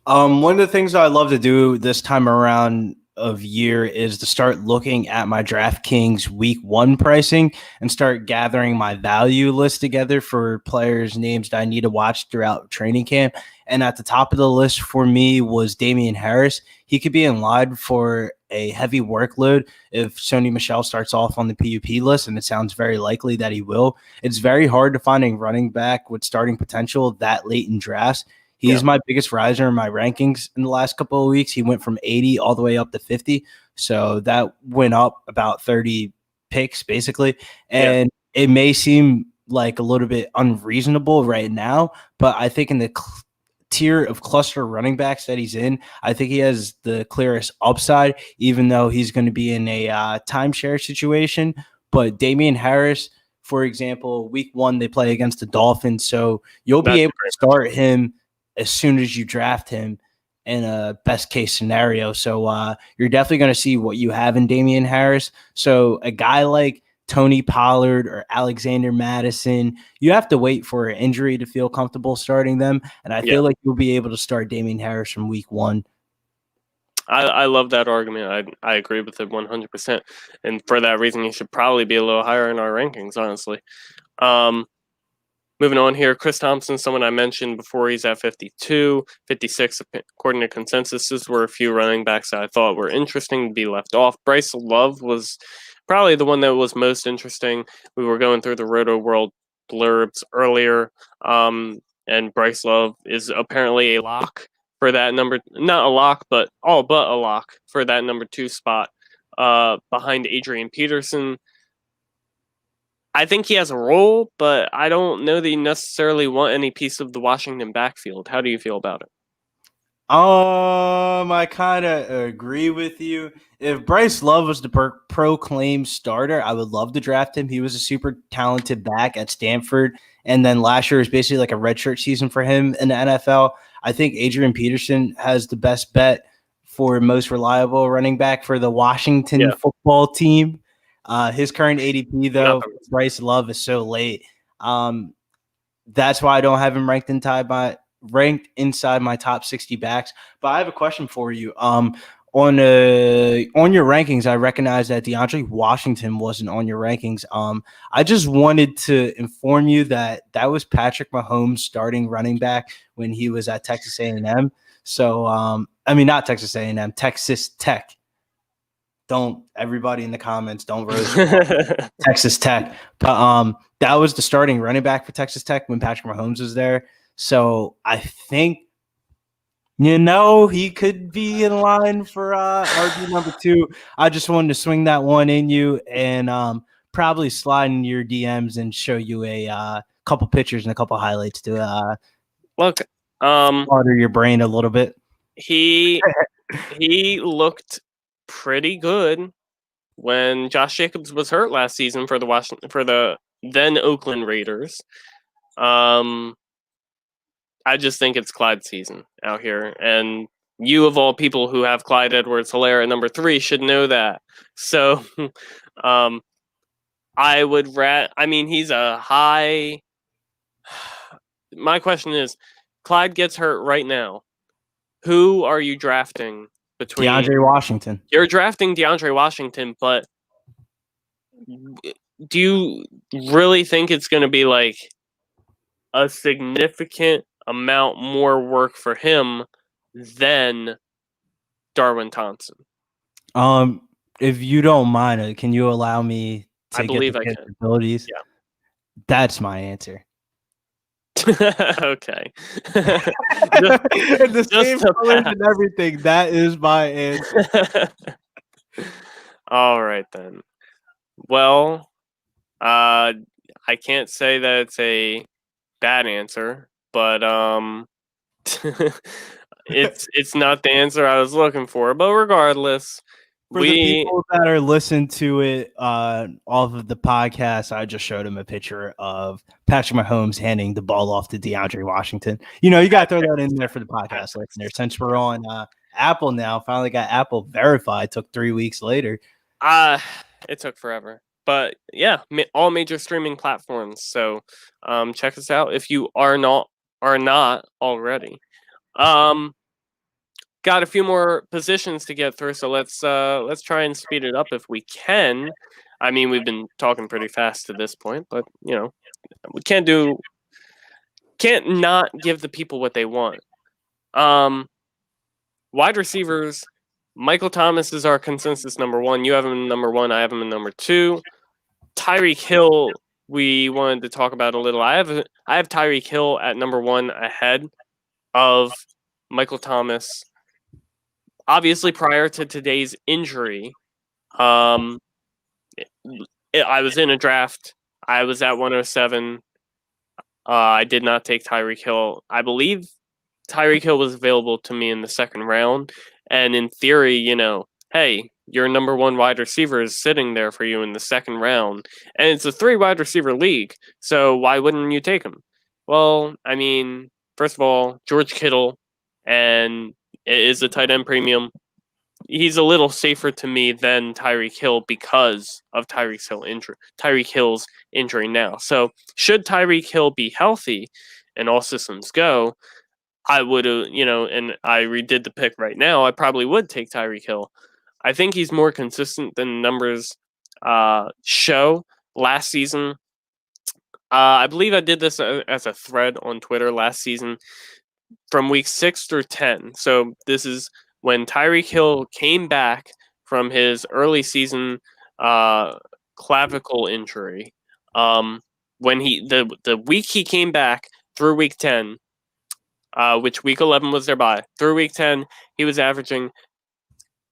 One of the things I love to do this time around of year is to start looking at my DraftKings week 1 pricing and start gathering my value list together for players' names that I need to watch throughout training camp. And at the top of the list for me was Damian Harris. He could be in line for a heavy workload if Sony Michel starts off on the PUP list, and it sounds very likely that he will. It's very hard to find a running back with starting potential that late in drafts. He's my biggest riser in my rankings in the last couple of weeks. He went from 80 all the way up to 50. So that went up about 30 picks, basically. And it may seem like a little bit unreasonable right now, but I think in the tier of cluster running backs that he's in, I think he has the clearest upside, even though he's going to be in a timeshare situation. But Damian Harris For example, week 1 they play against the Dolphins, so you'll That's be able to start him as soon as you draft him in a best case scenario. So you're definitely going to see what you have in Damian Harris. So a guy like Tony Pollard or Alexander Madison, you have to wait for an injury to feel comfortable starting them. And I feel like you'll be able to start Damian Harris from week 1. I love that argument. I agree with it 100%. And for that reason, he should probably be a little higher in our rankings, honestly. Moving on here, Chris Thompson, someone I mentioned before, he's at 52, 56 according to consensus. These were a few running backs that I thought were interesting to be left off. Bryce Love was probably the one that was most interesting. We were going through the Roto World blurbs earlier, and Bryce Love is apparently a lock for that number, not a lock, but all but a lock for that number 2 spot behind Adrian Peterson. I think he has a role, but I don't know that you necessarily want any piece of the Washington backfield. How do you feel about it? I kind of agree with you. If Bryce Love was the proclaimed starter, I would love to draft him. He was a super talented back at Stanford, and then last year was basically like a redshirt season for him in the NFL. I think Adrian Peterson has the best bet for most reliable running back for the Washington football team. His current ADP, though, Bryce Love is so late. That's why I don't have him ranked inside my top 60 backs. But I have a question for you. On your rankings, I recognize that DeAndre Washington wasn't on your rankings. I just wanted to inform you that was Patrick Mahomes' starting running back when he was at Texas A&M. So, I mean, not Texas A&M, Texas Tech. Don't everybody in the comments don't roast Texas Tech. But that was the starting running back for Texas Tech when Patrick Mahomes was there. So I think he could be in line for RB number 2. I just wanted to swing that one in you and probably slide in your DMs and show you a couple pictures and a couple highlights to water your brain a little bit. He looked pretty good when Josh Jacobs was hurt last season for the then Oakland Raiders. I just think it's Clyde's season out here, and you of all people who have Clyde Edwards-Helaire at number 3 should know that. So, I would he's a high. My question is, Clyde gets hurt right now. Who are you drafting between DeAndre Washington? You're drafting DeAndre Washington, but do you really think it's going to be like a significant amount more work for him than Darwin Thompson? If you don't mind, can you allow me to get the capabilities? Yeah. That's my answer. Okay. The same colors and everything. That is my answer. All right then. Well, I can't say that it's a bad answer, but it's not the answer I was looking for. But regardless, for the people that are listening to it off of the podcast, I just showed him a picture of Patrick Mahomes handing the ball off to DeAndre Washington. You got to throw that in there for the podcast listeners. Since we're on Apple now, finally got Apple verified. Took 3 weeks later. It took forever. But yeah, all major streaming platforms. So check us out if you are not already. Got a few more positions to get through, so let's try and speed it up if we can. I mean, we've been talking pretty fast to this point, but we can't not give the people what they want. Wide receivers, Michael Thomas is our consensus number 1. You have him in number 1. I have him in number 2. Tyreek Hill, we wanted to talk about a little. I have Tyreek Hill at number 1 ahead of Michael Thomas. Obviously, prior to today's injury, I was in a draft. I was at 107. I did not take Tyreek Hill. I believe Tyreek Hill was available to me in the second round. And in theory, hey, your number one wide receiver is sitting there for you in the second round, and it's a 3 wide receiver league, so why wouldn't you take him? Well, I mean, first of all, George Kittle and it is a tight end premium. He's a little safer to me than Tyreek Hill because of Tyreek Hill's injury now. So should Tyreek Hill be healthy and all systems go, I would have, and I redid the pick right now, I probably would take Tyreek Hill. I think he's more consistent than numbers show. Last season, I believe I did this as a thread on Twitter last season from week 6 through 10. So this is when Tyreek Hill came back from his early season clavicle injury. When the week he came back through week 10, which week 11 was their bye, through week 10, he was averaging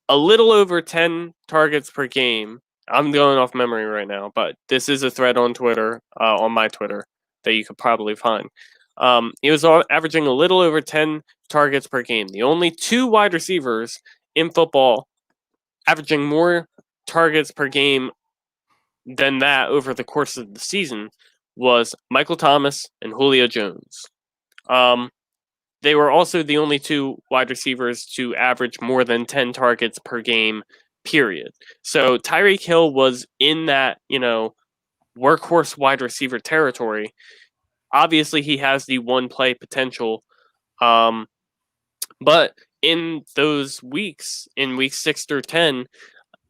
a little over 10 targets per game. I'm going off memory right now, but this is a thread on Twitter, on my Twitter, that you could probably find. He was averaging a little over 10 targets per game. The only 2 wide receivers in football averaging more targets per game than that over the course of the season was Michael Thomas and Julio Jones. They were also the only 2 wide receivers to average more than 10 targets per game, period. So Tyreek Hill was in that, workhorse wide receiver territory. Obviously, he has the one play potential. But in those weeks, in weeks 6 through 10,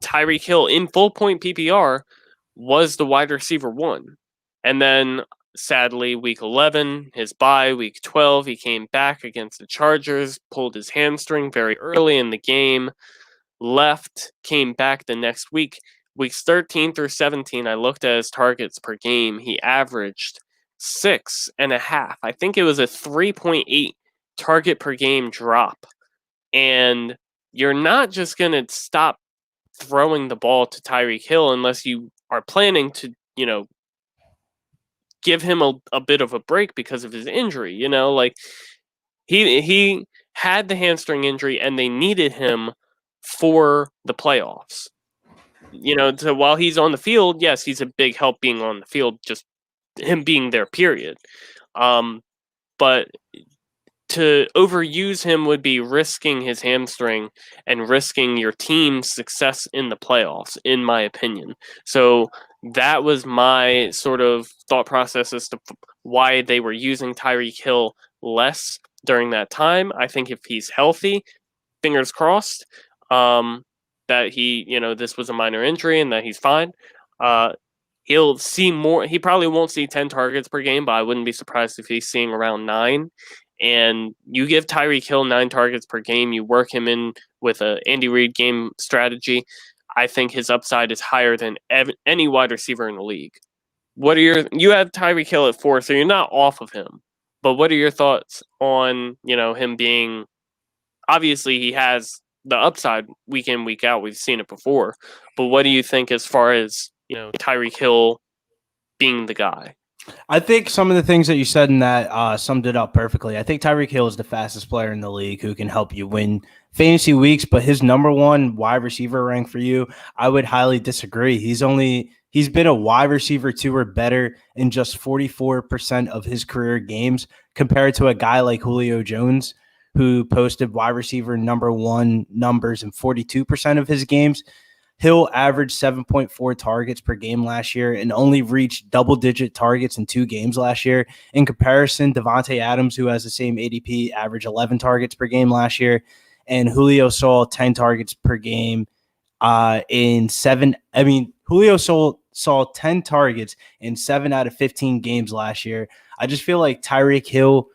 Tyreek Hill in full point PPR was the wide receiver 1. And then sadly, week 11, his bye, week 12, he came back against the Chargers, pulled his hamstring very early in the game, left, came back the next week. Weeks 13 through 17, I looked at his targets per game. He averaged 6.5. I think it was a 3.8 target per game drop. And you're not just going to stop throwing the ball to Tyreek Hill unless you are planning to, give him a bit of a break because of his injury. He had the hamstring injury and they needed him for the playoffs. So while he's on the field, yes, he's a big help being on the field, just him being there, period. But to overuse him would be risking his hamstring and risking your team's success in the playoffs, in my opinion. So that was my sort of thought process as to why they were using Tyreek Hill less during that time. I think if he's healthy, fingers crossed, that he, this was a minor injury and that he's fine. He'll see more. He probably won't see 10 targets per game, but I wouldn't be surprised if he's seeing around 9. And you give Tyreek Hill 9 targets per game, you work him in with a Andy Reid game strategy, I think his upside is higher than any wide receiver in the league. You have Tyreek Hill at 4, so you're not off of him. But what are your thoughts on, him being, obviously he has the upside week in, week out. We've seen it before. But what do you think as far as, Tyreek Hill being the guy? I think some of the things that you said in that summed it up perfectly. I think Tyreek Hill is the fastest player in the league who can help you win fantasy weeks, but his number 1 wide receiver rank for you, I would highly disagree. He's been a wide receiver 2 or better in just 44% of his career games compared to a guy like Julio Jones, who posted wide receiver number 1 numbers in 42% of his games. Hill averaged 7.4 targets per game last year and only reached double-digit targets in 2 games last year. In comparison, Davante Adams, who has the same ADP, averaged 11 targets per game last year, and Julio saw 10 targets per game in 7. I mean, Julio saw 10 targets in 7 out of 15 games last year. I just feel like Tyreek Hill,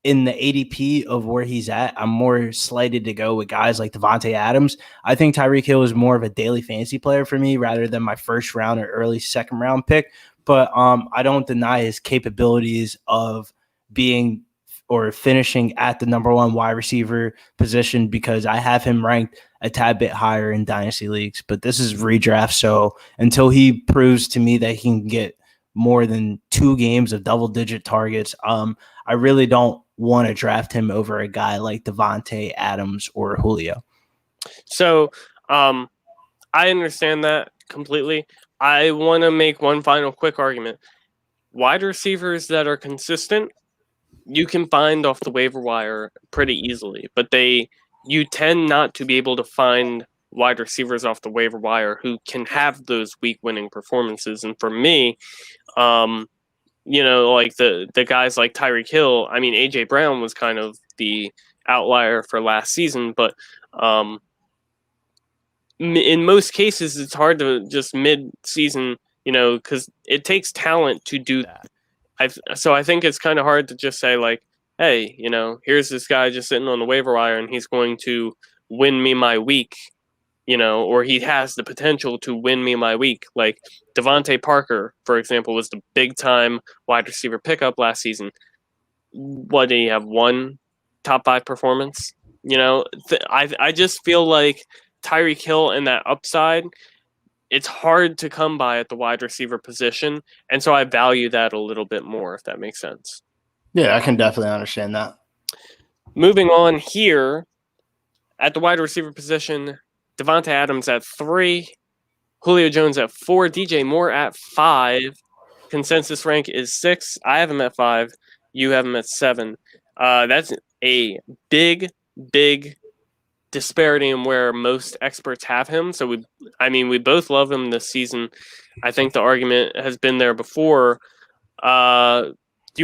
in the ADP of where he's at, I'm more slighted to go with guys like Davante Adams. I think Tyreek Hill is more of a daily fantasy player for me rather than my first round or early second round pick. But I don't deny his capabilities of being or finishing at the number 1 wide receiver position because I have him ranked a tad bit higher in dynasty leagues. But this is redraft, so until he proves to me that he can get more than 2 games of double-digit targets, I really don't want to draft him over a guy like Davante Adams or Julio. So I understand that completely. I want to make one final quick argument. Wide receivers that are consistent, you can find off the waiver wire pretty easily, but you tend not to be able to find wide receivers off the waiver wire who can have those week winning performances. And for me, like the guys like Tyreek Hill, I mean AJ Brown was kind of the outlier for last season, but in most cases it's hard to just mid-season, because it takes talent to do that. So I think it's kind of hard to just say like, hey, here's this guy just sitting on the waiver wire and he's going to win me my week, or he has the potential to win me my week. Like Devontae Parker, for example, was the big-time wide receiver pickup last season. What, did he have one top 5 performance? I just feel like Tyreek Hill and that upside, it's hard to come by at the wide receiver position, and so I value that a little bit more, if that makes sense. Yeah, I can definitely understand that. Moving on here, at the wide receiver position, Devontae Adams at 3, Julio Jones at 4, DJ Moore at 5. Consensus rank is 6. I have him at 5. You have him at 7. That's a big disparity in where most experts have him. So we both love him this season. I think the argument has been there before. Do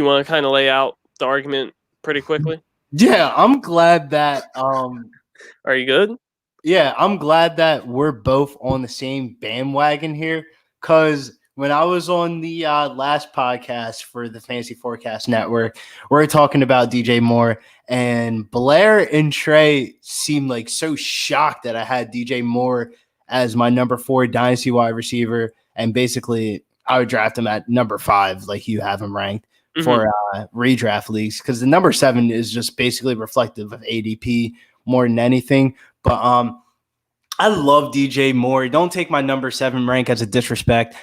you want to kind of lay out the argument pretty quickly? Yeah, I'm glad that Are you good? Yeah, I'm glad that we're both on the same bandwagon here, because when I was on the last podcast for the Fantasy Forecast Network, we were talking about DJ Moore, and Blair and Trey seemed like so shocked that I had DJ Moore as my number 4 dynasty wide receiver, and basically I would draft him at number 5, like you have him ranked for redraft leagues, because the number 7 is just basically reflective of ADP more than anything. But I love DJ Moore. Don't take my number 7 rank as a disrespect.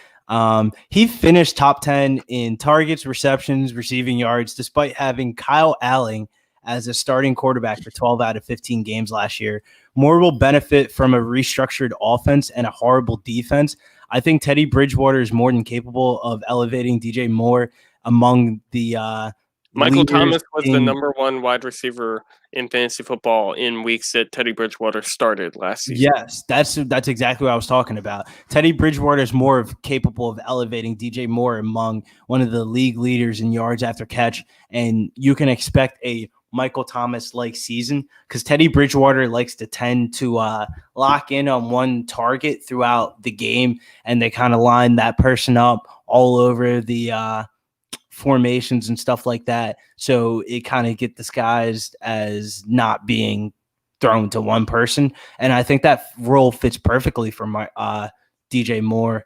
He finished top 10 in targets, receptions, receiving yards, despite having Kyle Allen as a starting quarterback for 12 out of 15 games last year. Moore will benefit from a restructured offense and a horrible defense. I think Teddy Bridgewater is more than capable of elevating DJ Moore among the Michael Thomas was the number 1 wide receiver in fantasy football in weeks that Teddy Bridgewater started last season. Yes, that's exactly what I was talking about. Teddy Bridgewater is more capable of elevating DJ Moore among one of the league leaders in yards after catch, and you can expect a Michael Thomas-like season, because Teddy Bridgewater likes to tend to lock in on one target throughout the game, and they kind of line that person up all over the formations and stuff like that. So it kind of get disguised as not being thrown to one person. And I think that role fits perfectly for my DJ Moore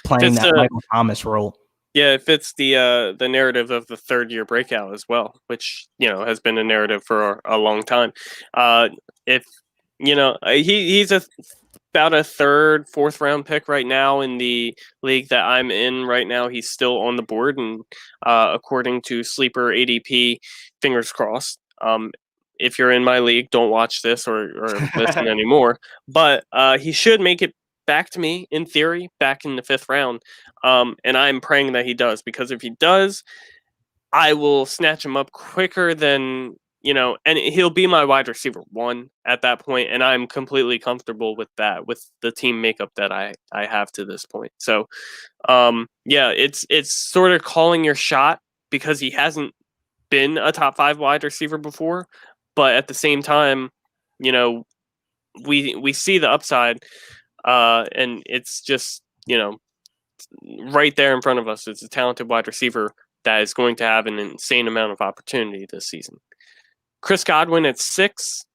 playing that Michael Thomas role. Yeah, it fits the narrative of the 3rd-year breakout as well, which has been a narrative for a long time. He's about a 3rd, 4th round pick right now in the league that I'm in right now. He's still on the board, and according to Sleeper ADP, fingers crossed. If you're in my league, don't watch this or listen anymore. But he should make it back to me, in theory, back in the 5th round. And I'm praying that he does, because if he does, I will snatch him up quicker than, and he'll be my wide receiver 1 at that point, and I'm completely comfortable with that, with the team makeup that I have to this point. So, it's sort of calling your shot, because he hasn't been a top 5 wide receiver before, but at the same time, we see the upside, and it's just, right there in front of us. It's a talented wide receiver that is going to have an insane amount of opportunity this season. Chris Godwin at 6,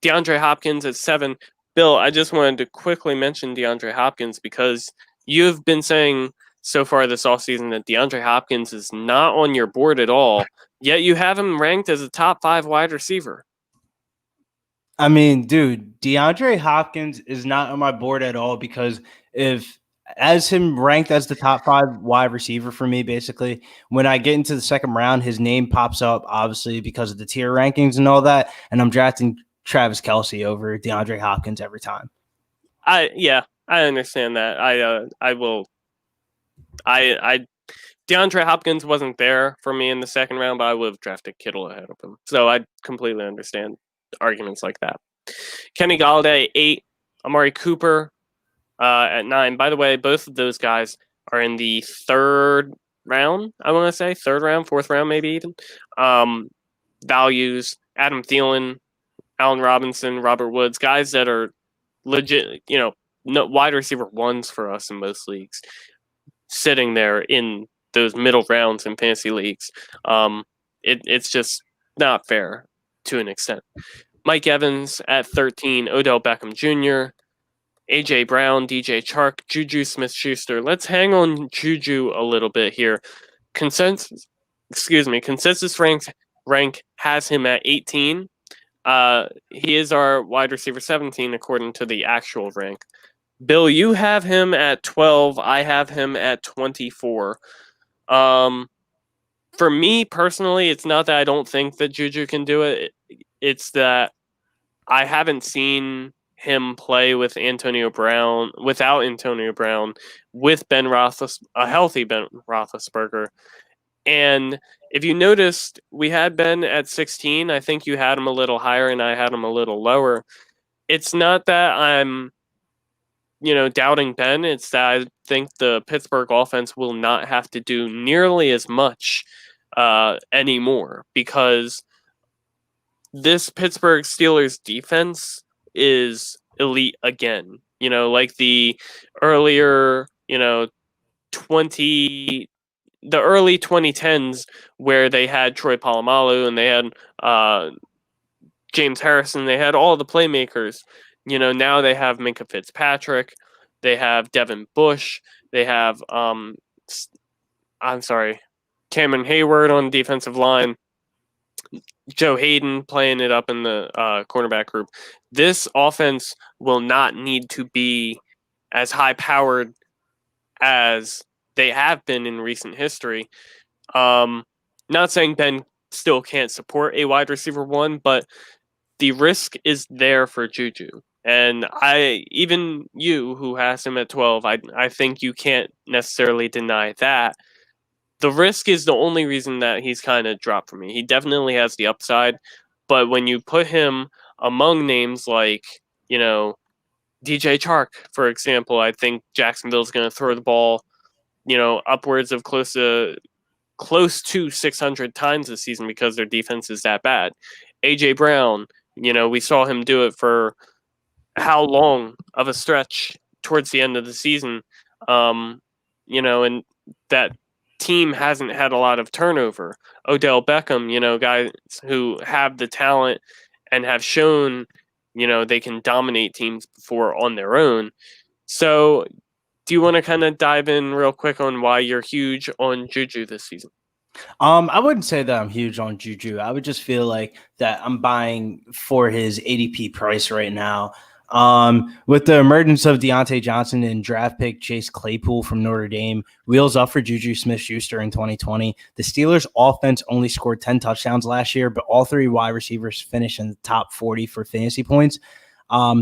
DeAndre Hopkins at 7. Bill, I just wanted to quickly mention DeAndre Hopkins, because you've been saying so far this offseason that DeAndre Hopkins is not on your board at all, yet you have him ranked as a top 5 wide receiver. I mean, dude, DeAndre Hopkins is not on my board at all, because as him ranked as the top 5 wide receiver for me, basically, when I get into the 2nd round, his name pops up, obviously, because of the tier rankings and all that, and I'm drafting Travis Kelce over DeAndre Hopkins every time. I understand that. I will. I DeAndre Hopkins wasn't there for me in the second round, but I would have drafted Kittle ahead of him. So I completely understand arguments like that. Kenny Galladay 8, Amari Cooper at 9. By the way, both of those guys are in the third round. I want to say third round, fourth round, maybe even. Values: Adam Thielen, Allen Robinson, Robert Woods, guys that are legit, wide receiver ones for us in most leagues, sitting there in those middle rounds in fantasy leagues. It's just not fair to an extent. Mike Evans at 13, Odell Beckham Jr., A.J. Brown, DJ Chark, Juju Smith-Schuster. Let's hang on Juju a little bit here. Consensus rank has him at 18. He is our wide receiver 17 according to the actual rank. Bill, you have him at 12. I have him at 24. For me personally, it's not that I don't think that Juju can do it. It's that I haven't seen him play without Antonio Brown, with a healthy Ben Roethlisberger. And if you noticed, we had Ben at 16. I think you had him a little higher and I had him a little lower. It's not that I'm doubting Ben. It's that I think the Pittsburgh offense will not have to do nearly as much anymore, because this Pittsburgh Steelers defense is elite again. Like the earlier, the early 2010s where they had Troy Polamalu and they had James Harrison. They had all the playmakers. Now they have Minkah Fitzpatrick. They have Devin Bush. They have Cameron Hayward on the defensive line. Joe Hayden playing it up in the cornerback group. This offense will not need to be as high-powered as they have been in recent history. Not saying Ben still can't support a wide receiver one, but the risk is there for Juju. And even you, who has him at 12, I think you can't necessarily deny that. The risk is the only reason that he's kind of dropped for me. He definitely has the upside, but when you put him among names like, DJ Chark, for example, I think Jacksonville's going to throw the ball, upwards of close to 600 times this season because their defense is that bad. A.J. Brown, we saw him do it for how long of a stretch towards the end of the season, and that team hasn't had a lot of turnover. Odell Beckham, guys who have the talent and have shown, they can dominate teams before on their own. So do you want to kind of dive in real quick on why you're huge on Juju this season? I wouldn't say that I'm huge on Juju. I would just feel like that I'm buying for his ADP price right now. With the emergence of Deontay Johnson and draft pick Chase Claypool from Notre Dame, wheels up for Juju Smith-Schuster in 2020. The Steelers' offense only scored 10 touchdowns last year, but all three wide receivers finished in the top 40 for fantasy points.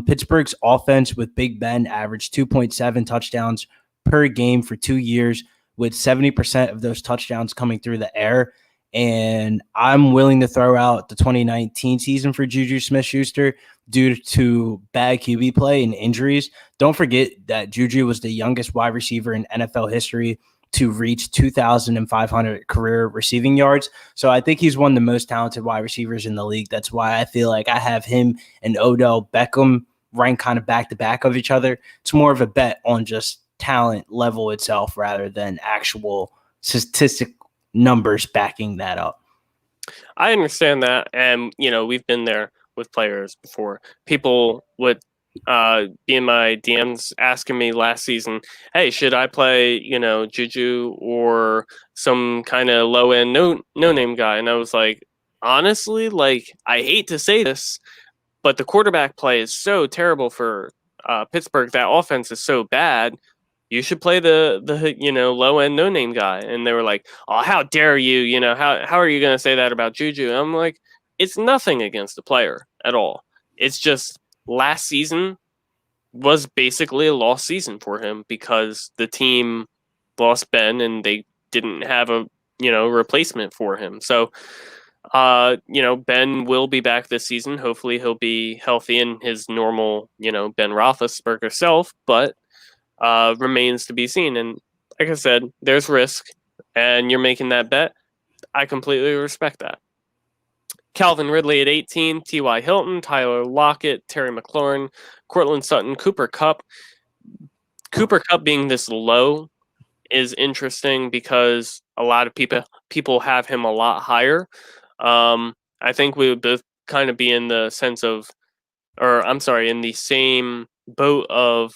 Pittsburgh's offense with Big Ben averaged 2.7 touchdowns per game for 2 years, with 70% of those touchdowns coming through the air. And I'm willing to throw out the 2019 season for Juju Smith-Schuster due to bad QB play and injuries. Don't forget that Juju was the youngest wide receiver in NFL history to reach 2,500 career receiving yards. So I think he's one of the most talented wide receivers in the league. That's why I feel like I have him and Odell Beckham ranked kind of back-to-back of each other. It's more of a bet on just talent level itself rather than actual statistic numbers backing that up. I understand that, and we've been there with players before. People would be in my DMs asking me last season, hey, should I play Juju or some kind of low end no name guy? And I was like, honestly, I hate to say this, but the quarterback play is so terrible for Pittsburgh. That offense is so bad. You should play the low end no name guy. And they were like, oh, how dare you? How are you going to say that about Juju? And I'm like, it's nothing against the player at all. It's just last season was basically a lost season for him because the team lost Ben and they didn't have a replacement for him. So Ben will be back this season. Hopefully he'll be healthy in his normal, Ben Roethlisberger self, but remains to be seen. And like I said, there's risk and you're making that bet. I completely respect that. Calvin Ridley at 18, T.Y. Hilton, Tyler Lockett, Terry McLaurin, Cortland Sutton, Cooper Kupp. Cooper Kupp being this low is interesting because a lot of people have him a lot higher. I think we would both kind of be in the in the same boat of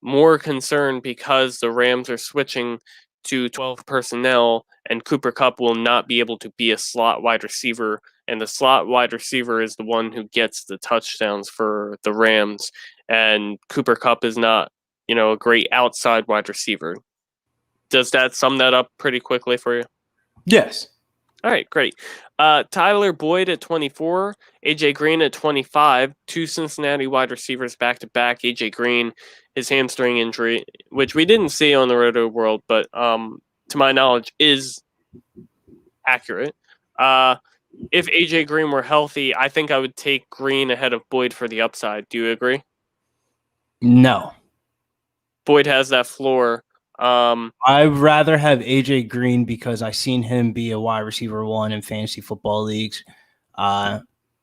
more concern because the Rams are switching to 12 personnel and Cooper Kupp will not be able to be a slot wide receiver, and the slot wide receiver is the one who gets the touchdowns for the Rams, and Cooper Kupp is not, a great outside wide receiver. Does that sum that up pretty quickly for you? Yes. All right, great. Tyler Boyd at 24, AJ Green at 25, two Cincinnati wide receivers back-to-back. AJ Green, his hamstring injury, which we didn't see on the Roto World, but to my knowledge is accurate. If AJ Green were healthy, I think I would take Green ahead of Boyd for the upside. Do you agree? No. Boyd has that floor. I'd rather have AJ Green because I've seen him be a wide receiver 1 in fantasy football leagues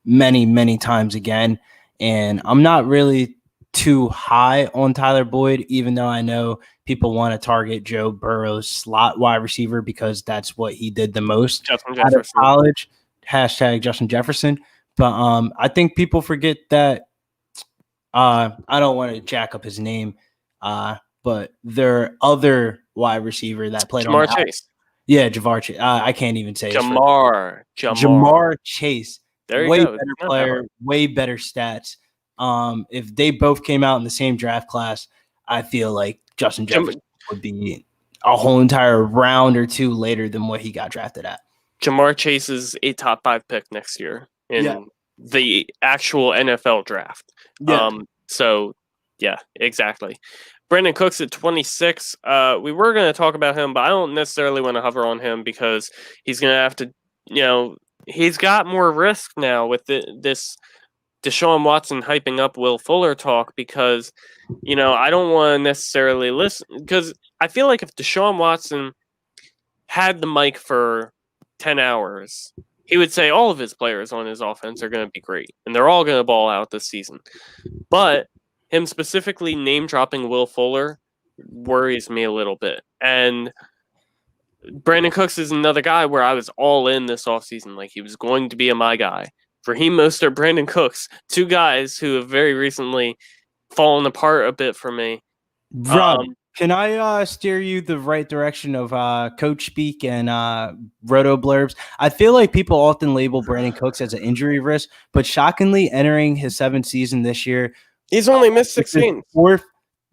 many, many times again. And I'm not really too high on Tyler Boyd, even though I know people want to target Joe Burrow's slot wide receiver because that's what he did the most Justin out of Jefferson. college. # Justin Jefferson. But I think people forget that I don't want to jack up his name, but their other wide receiver that played Jamar on Chase. Yeah, Jamar Chase. I can't even say Jamar Chase. There you way go. better player, way better stats. If they both came out in the same draft class, I feel like Justin Jefferson would be a whole entire round or two later than what he got drafted at. Jamar Chase is a top 5 pick next year in the actual NFL draft. Yeah. So, yeah, exactly. Brandon Cooks at 26. We were going to talk about him, but I don't necessarily want to hover on him because he's going to have to, he's got more risk now with this Deshaun Watson hyping up Will Fuller talk because, I don't want to necessarily listen because I feel like if Deshaun Watson had the mic for 10 hours, he would say all of his players on his offense are going to be great and they're all going to ball out this season. But him specifically name dropping Will Fuller worries me a little bit. And Brandon Cooks is another guy where I was all in this offseason. Like he was going to be my guy. Raheem Mostert, Brandon Cooks, two guys who have very recently fallen apart a bit for me. Rob, can I steer you the right direction of coach speak and roto blurbs? I feel like people often label Brandon Cooks as an injury risk, but shockingly entering his 7th season this year, he's only missed 6 games. 4th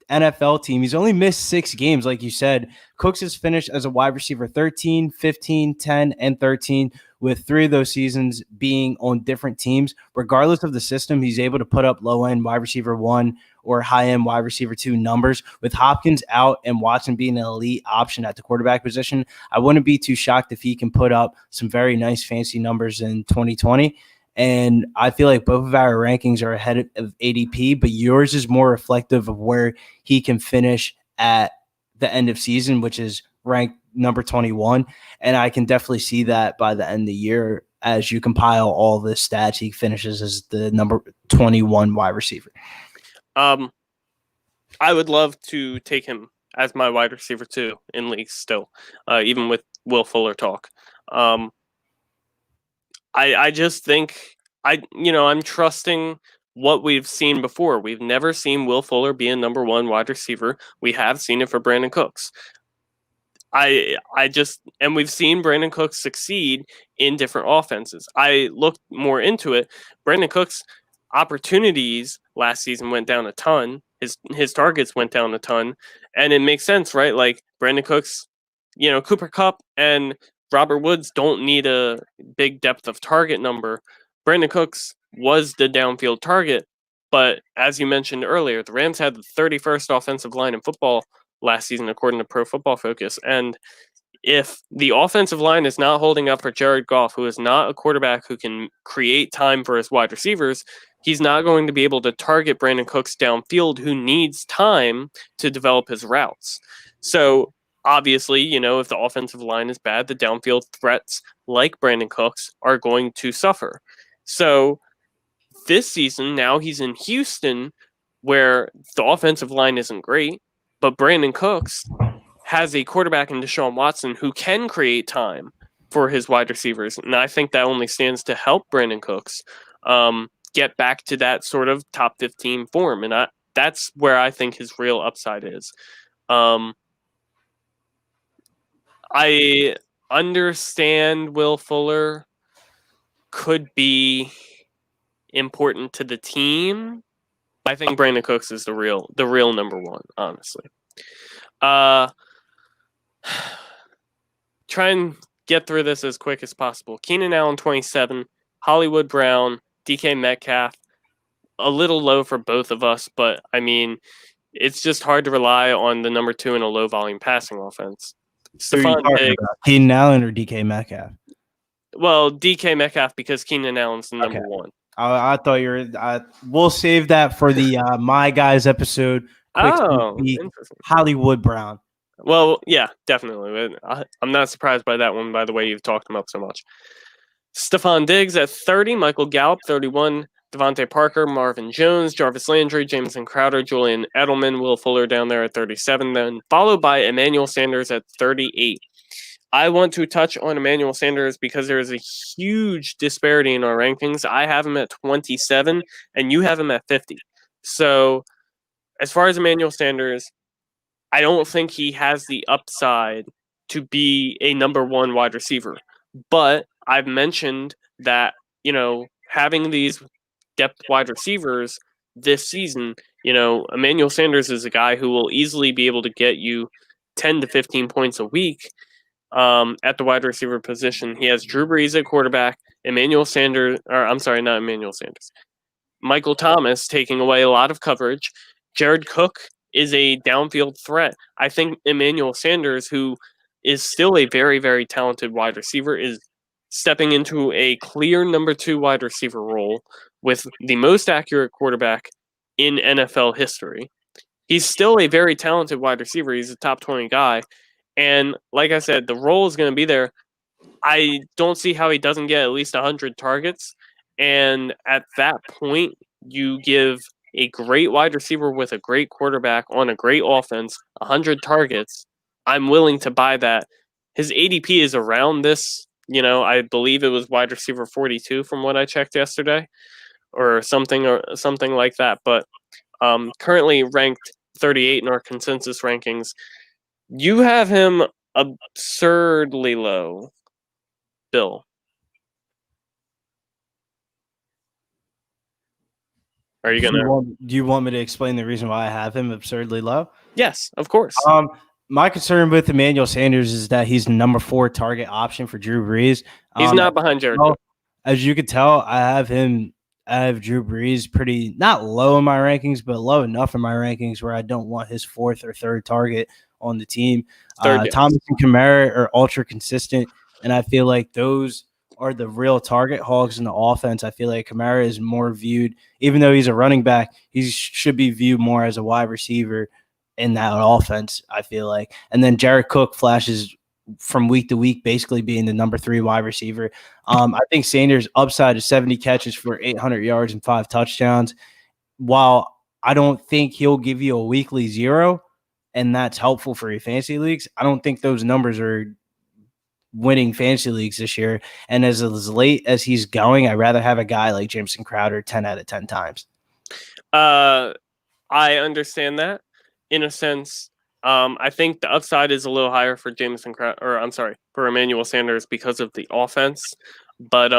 NFL team. He's only missed 6 games, like you said. Cooks has finished as a wide receiver 13, 15, 10, and 13, with 3 of those seasons being on different teams. Regardless of the system, he's able to put up low-end wide receiver 1 or high-end wide receiver 2 numbers. With Hopkins out and Watson being an elite option at the quarterback position, I wouldn't be too shocked if he can put up some very nice fancy numbers in 2020. And I feel like both of our rankings are ahead of ADP, but yours is more reflective of where he can finish at the end of season, which is ranked number 21. And I can definitely see that by the end of the year, as you compile all the stats, he finishes as the number 21 wide receiver. I would love to take him as my wide receiver too in leagues still, even with Will Fuller talk. I just think I'm trusting what we've seen before. We've never seen Will Fuller be a number 1 wide receiver. We have seen it for Brandon Cooks. And we've seen Brandon Cooks succeed in different offenses. I looked more into it. Brandon Cooks' opportunities last season went down a ton. His targets went down a ton, and it makes sense, right? Like Brandon Cooks, Cooper Kupp and Robert Woods don't need a big depth of target number. Brandon Cooks was the downfield target, But as you mentioned earlier, the Rams had the 31st offensive line in football last season, according to Pro Football Focus. And if the offensive line is not holding up for Jared Goff, who is not a quarterback who can create time for his wide receivers, he's not going to be able to target Brandon Cooks downfield, who needs time to develop his routes. So obviously, if the offensive line is bad, the downfield threats like Brandon Cooks are going to suffer. So this season, now he's in Houston, where the offensive line isn't great, but Brandon Cooks has a quarterback in Deshaun Watson who can create time for his wide receivers. And I think that only stands to help Brandon Cooks get back to that sort of top 15 form. And that's where I think his real upside is. I understand Will Fuller could be important to the team. I think Brandon Cooks is the real number one, honestly. Try and get through this as quick as possible. Keenan Allen, 27. Hollywood Brown, DK Metcalf. A little low for both of us, but I mean, it's just hard to rely on the number 2 in a low volume passing offense. Stephon Diggs. Keenan Allen or DK Metcalf? Well, DK Metcalf because Keenan Allen's the number 1. I thought you were. We'll save that for the My Guys episode. Interesting. Hollywood Brown. Well, yeah, definitely. I'm not surprised by that one, by the way you've talked him up so much. Stephon Diggs at 30, Michael Gallup, 31, Devontae Parker, Marvin Jones, Jarvis Landry, Jamison Crowder, Julian Edelman, Will Fuller down there at 37, then followed by Emmanuel Sanders at 38. I want to touch on Emmanuel Sanders because there is a huge disparity in our rankings. I have him at 27, and you have him at 50. So, as far as Emmanuel Sanders, I don't think he has the upside to be a number 1 wide receiver. But I've mentioned that, having these depth wide receivers this season, Emmanuel Sanders is a guy who will easily be able to get you 10 to 15 points a week at the wide receiver position. He has Drew Brees at quarterback, Michael Thomas taking away a lot of coverage. Jared Cook is a downfield threat. I think Emmanuel Sanders, who is still a very, very talented wide receiver, is stepping into a clear number 2 wide receiver role with the most accurate quarterback in NFL history. He's still a very talented wide receiver. He's a top 20 guy. And like I said, the role is going to be there. I don't see how he doesn't get at least 100 targets. And at that point, you give a great wide receiver with a great quarterback on a great offense 100 targets. I'm willing to buy that. His ADP is around this. I believe it was wide receiver 42 from what I checked yesterday, or something like that. But currently ranked 38 in our consensus rankings. You have him absurdly low, Bill. Are you gonna? Do you want me to explain the reason why I have him absurdly low? Yes, of course. My concern with Emmanuel Sanders is that he's the number 4 target option for Drew Brees. He's not behind Jared Cook. As you could tell, I have Drew Brees pretty not low in my rankings, but low enough in my rankings where I don't want his 4th or 3rd target on the team. Thomas and Kamara are ultra consistent, and I feel like those are the real target hogs in the offense. I feel like Kamara is more viewed, even though he's a running back, he should be viewed more as a wide receiver in that offense, I feel like. And then Jared Cook flashes from week to week, basically being the number 3 wide receiver. I think Sanders' upside is 70 catches for 800 yards and 5 touchdowns. While I don't think he'll give you a weekly 0, and that's helpful for your fantasy leagues, I don't think those numbers are winning fantasy leagues this year. And as late as he's going, I'd rather have a guy like Jamison Crowder 10 out of 10 times. I understand that in a sense. I think the upside is a little higher for for Emmanuel Sanders because of the offense, but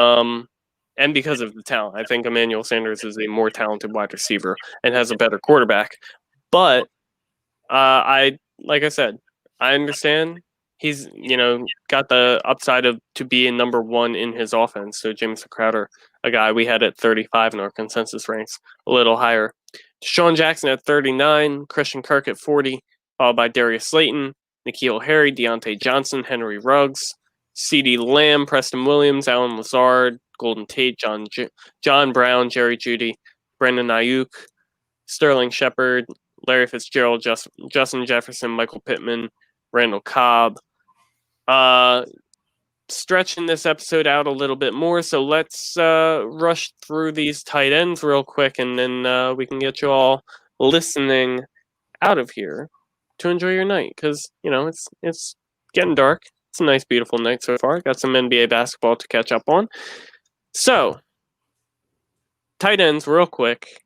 and because of the talent. I think Emmanuel Sanders is a more talented wide receiver and has a better quarterback. But like I said, I understand he's got the upside to be a number 1 in his offense. So Jamison Crowder a guy we had at 35 in our consensus ranks, a little higher. Deshaun Jackson at 39, Christian Kirk at 40, followed by Darius Slayton, N'Keal Harry, Deontay Johnson, Henry Ruggs, CeeDee Lamb, Preston Williams, Alan Lazard, Golden Tate, John Brown, Jerry Jeudy, Brandon Ayuk, Sterling Shepard, Larry Fitzgerald, Justin Jefferson, Michael Pittman, Randall Cobb. Stretching this episode out a little bit more, so let's rush through these tight ends real quick, and then we can get you all listening out of here to enjoy your night, because it's getting dark. It's a nice, beautiful night so far. Got some NBA basketball to catch up on. So, tight ends real quick.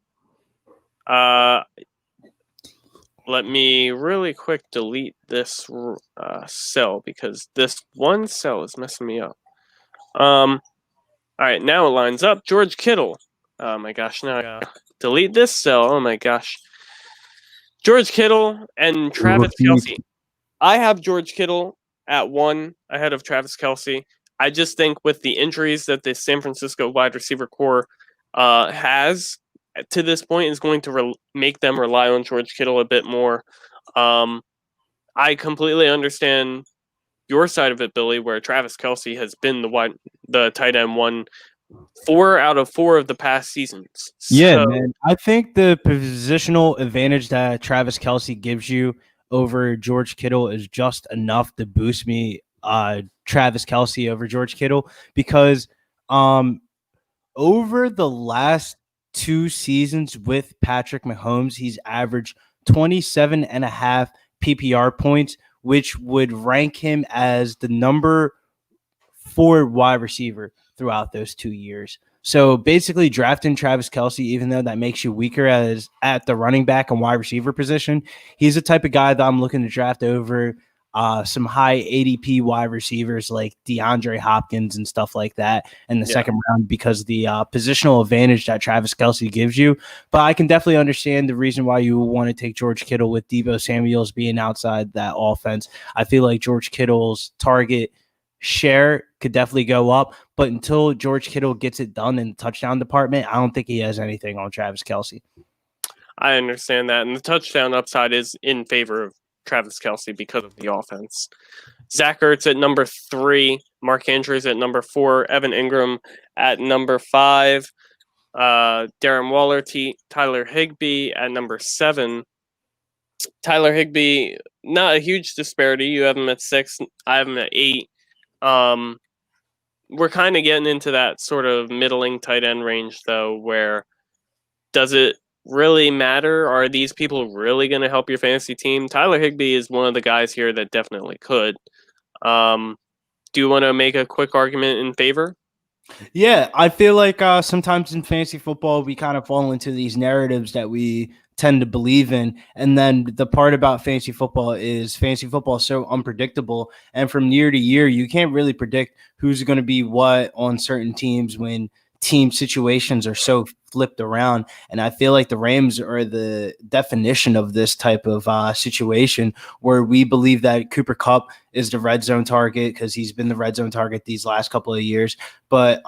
Let me really quick delete this cell, because this one cell is messing me up. All right, now it lines up. George Kittle. Oh my gosh, now I gotta delete this cell. Oh my gosh. George Kittle and Travis Kelce. I have George Kittle at 1 ahead of Travis Kelce. I just think with the injuries that the San Francisco wide receiver core has to this point is going to make them rely on George Kittle a bit more. I completely understand your side of it, Billy, where Travis Kelce has been the tight end 1 4 out of 4 of the past seasons. Yeah, man. I think the positional advantage that Travis Kelce gives you over George Kittle is just enough to boost me Travis Kelce over George Kittle, because over the last 2 seasons with Patrick Mahomes, he's averaged 27.5 PPR points, which would rank him as the number 4 wide receiver throughout those 2 years. So basically drafting Travis Kelce, even though that makes you weaker at the running back and wide receiver position, he's the type of guy that I'm looking to draft over some high ADP wide receivers like DeAndre Hopkins and stuff like that in the second round, because the positional advantage that Travis Kelce gives you. But I can definitely understand the reason why you want to take George Kittle with Deebo Samuels being outside that offense. I feel like George Kittle's target share could definitely go up, but until George Kittle gets it done in the touchdown department, I don't think he has anything on Travis Kelce. I understand that, and the touchdown upside is in favor of Travis Kelce because of the offense. Zach Ertz at number 3, Mark Andrews at number 4, Evan Ingram at number 5, Darren Waller, Tyler Higbee at number 7. Tyler Higbee, not a huge disparity. You have him at 6, I have him at 8. We're kind of getting into that sort of middling tight end range, though, where does it really matter? Are these people really going to help your fantasy team? Tyler Higbee is one of the guys here that definitely could. Do you want to make a quick argument in favor? Yeah, I feel like sometimes in fantasy football, we kind of fall into these narratives that we tend to believe in. And then the part about fantasy football is so unpredictable. And from year to year, you can't really predict who's going to be what on certain teams when team situations are so flipped around. And I feel like the Rams are the definition of this type of situation, where we believe that Cooper Kupp is the red zone target because he's been the red zone target these last couple of years. But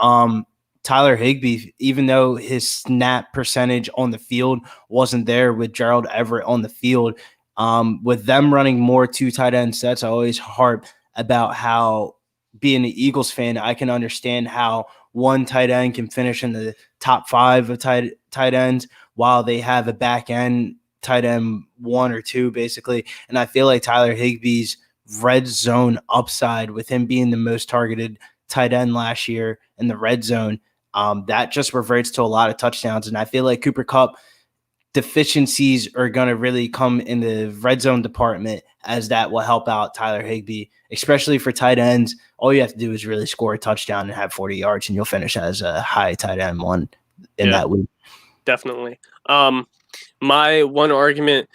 Tyler Higbee, even though his snap percentage on the field wasn't there with Gerald Everett on the field, with them running more 2 tight end sets, I always harp about how, being an Eagles fan, I can understand how one tight end can finish in the top 5 of tight ends while they have a back end tight end 1 or 2, basically. And I feel like Tyler Higbee's red zone upside, with him being the most targeted tight end last year in the red zone, that just reverts to a lot of touchdowns. And I feel like Cooper Kupp deficiencies are going to really come in the red zone department, as that will help out Tyler Higbee, especially for tight ends. All you have to do is really score a touchdown and have 40 yards, and you'll finish as a high tight end 1 in that week. Definitely. My one argument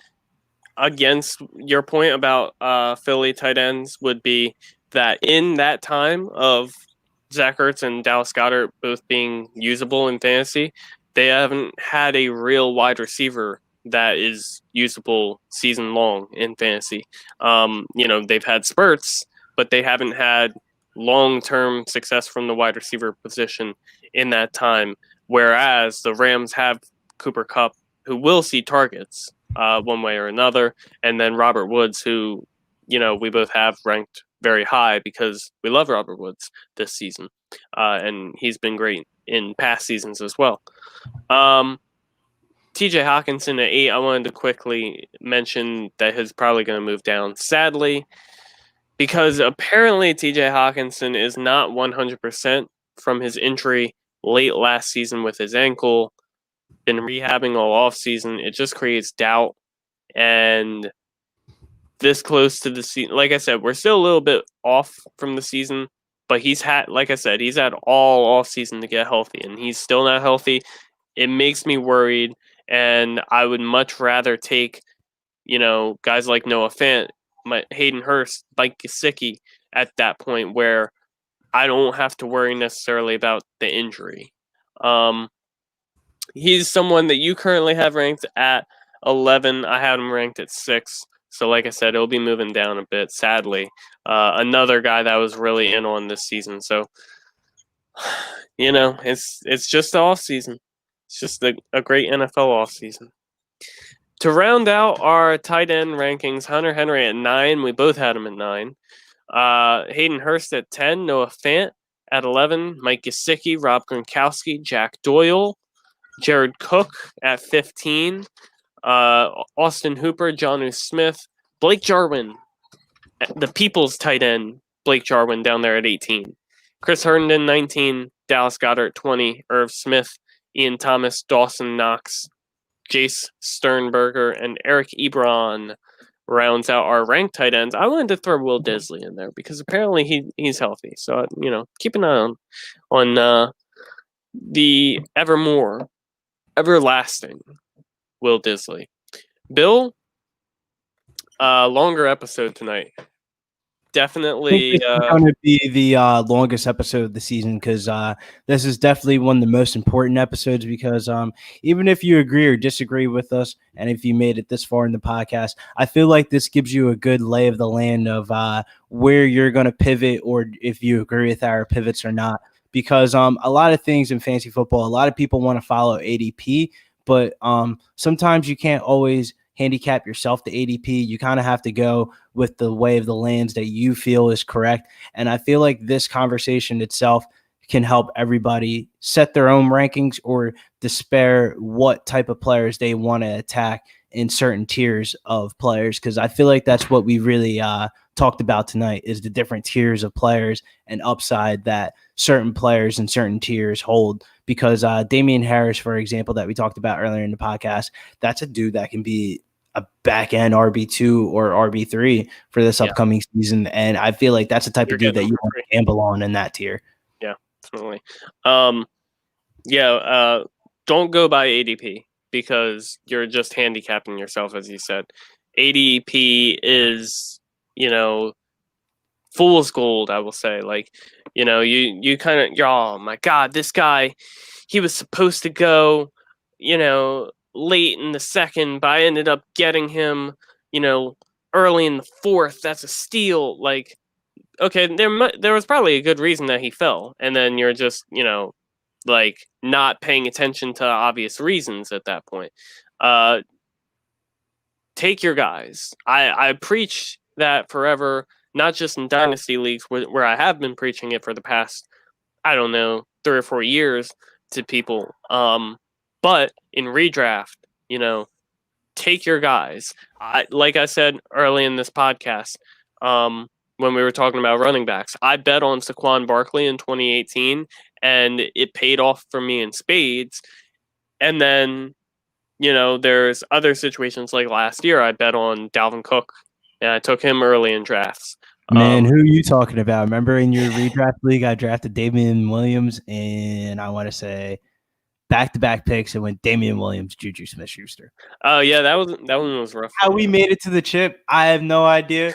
against your point about Philly tight ends would be that in that time of Zach Ertz and Dallas Goedert both being usable in fantasy, they haven't had a real wide receiver that is usable season long in fantasy. They've had spurts, but they haven't had long-term success from the wide receiver position in that time. Whereas the Rams have Cooper Kupp, who will see targets one way or another, and then Robert Woods, who, we both have ranked very high because we love Robert Woods this season, and he's been great in past seasons as well. TJ Hawkinson at 8, I wanted to quickly mention that he's probably going to move down, sadly, because apparently TJ Hawkinson is not 100% from his injury late last season with his ankle. Been rehabbing all offseason. It just creates doubt. And this close to the season, like I said, we're still a little bit off from the season, but he's had all offseason to get healthy, and he's still not healthy. It makes me worried. And I would much rather take, guys like Noah Fant, Hayden Hurst, Mike Gesicki at that point where I don't have to worry necessarily about the injury. He's someone that you currently have ranked at 11. I had him ranked at 6. So like I said, it'll be moving down a bit, sadly. Another guy that was really in on this season. So, it's just the offseason. It's just a great NFL offseason. To round out our tight end rankings, Hunter Henry at 9. We both had him at 9. Hayden Hurst at 10. Noah Fant at 11. Mike Gesicki, Rob Gronkowski, Jack Doyle, Jared Cook at 15. Austin Hooper, Jonnu Smith, Blake Jarwin, the people's tight end, Blake Jarwin down there at 18. Chris Herndon, 19. Dallas Goedert, 20. Irv Smith, Ian Thomas, Dawson Knox, Jace Sternberger, and Eric Ebron rounds out our ranked tight ends. I wanted to throw Will Disley in there because apparently he's healthy. So, keep an eye on the everlasting Will Disley. Bill, longer episode tonight. Definitely going to be the longest episode of the season because this is definitely one of the most important episodes because even if you agree or disagree with us and if you made it this far in the podcast, I feel like this gives you a good lay of the land of where you're going to pivot or if you agree with our pivots or not. Because a lot of things in fantasy football, a lot of people want to follow ADP, but sometimes you can't always handicap yourself to ADP. You kind of have to go with the way of the lands that you feel is correct. And I feel like this conversation itself can help everybody set their own rankings or despair what type of players they want to attack in certain tiers of players. Because I feel like that's what we really talked about tonight is the different tiers of players and upside that certain players in certain tiers hold. Because Damian Harris, for example, that we talked about earlier in the podcast, that's a dude that can be a back end RB2 or RB3 for this upcoming season. And I feel like that's the type of dude that you want to gamble on in that tier. Yeah, definitely. Don't go by ADP because you're just handicapping yourself, as you said. ADP is, fool's gold, I will say. Like, you kind of, oh my God, this guy, he was supposed to go, late in the second, but I ended up getting him, early in the fourth. That's a steal. Like, okay, there was probably a good reason that he fell. And then you're just, like not paying attention to obvious reasons at that point. Take your guys. I preach that forever, not just in dynasty leagues where I have been preaching it for the past, 3 or 4 years to people. But in redraft, take your guys. Like I said early in this podcast, when we were talking about running backs, I bet on Saquon Barkley in 2018, and it paid off for me in spades. And then, there's other situations like last year, I bet on Dalvin Cook, and I took him early in drafts. Man, who are you talking about? Remember in your redraft league, I drafted Damian Williams, and I want to say back-to-back picks and went Damian Williams, Juju Smith-Schuster. Oh yeah, that one was rough. How we made it to the chip, I have no idea.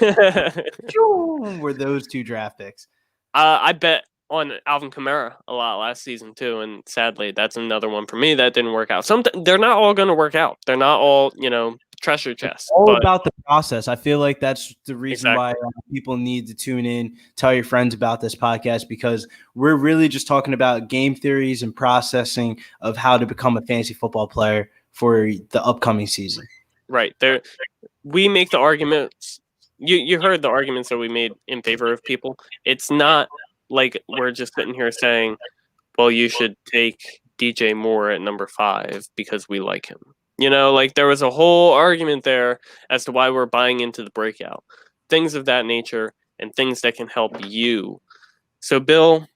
Were those 2 draft picks? I bet on Alvin Kamara a lot last season too, and sadly, that's another one for me that didn't work out. They're not all going to work out. They're not all treasure chest. All But about the process. I feel like that's the reason why people need to tune in, tell your friends about this podcast, because we're really just talking about game theories and processing of how to become a fantasy football player for the upcoming season. right there, we make the arguments. You heard the arguments that we made in favor of people. It's not like we're just sitting here saying, well, you should take DJ Moore at number 5 because we like him. You know, like there was a whole argument there as to why we're buying into the breakout. Things of that nature and things that can help you. So, Bill,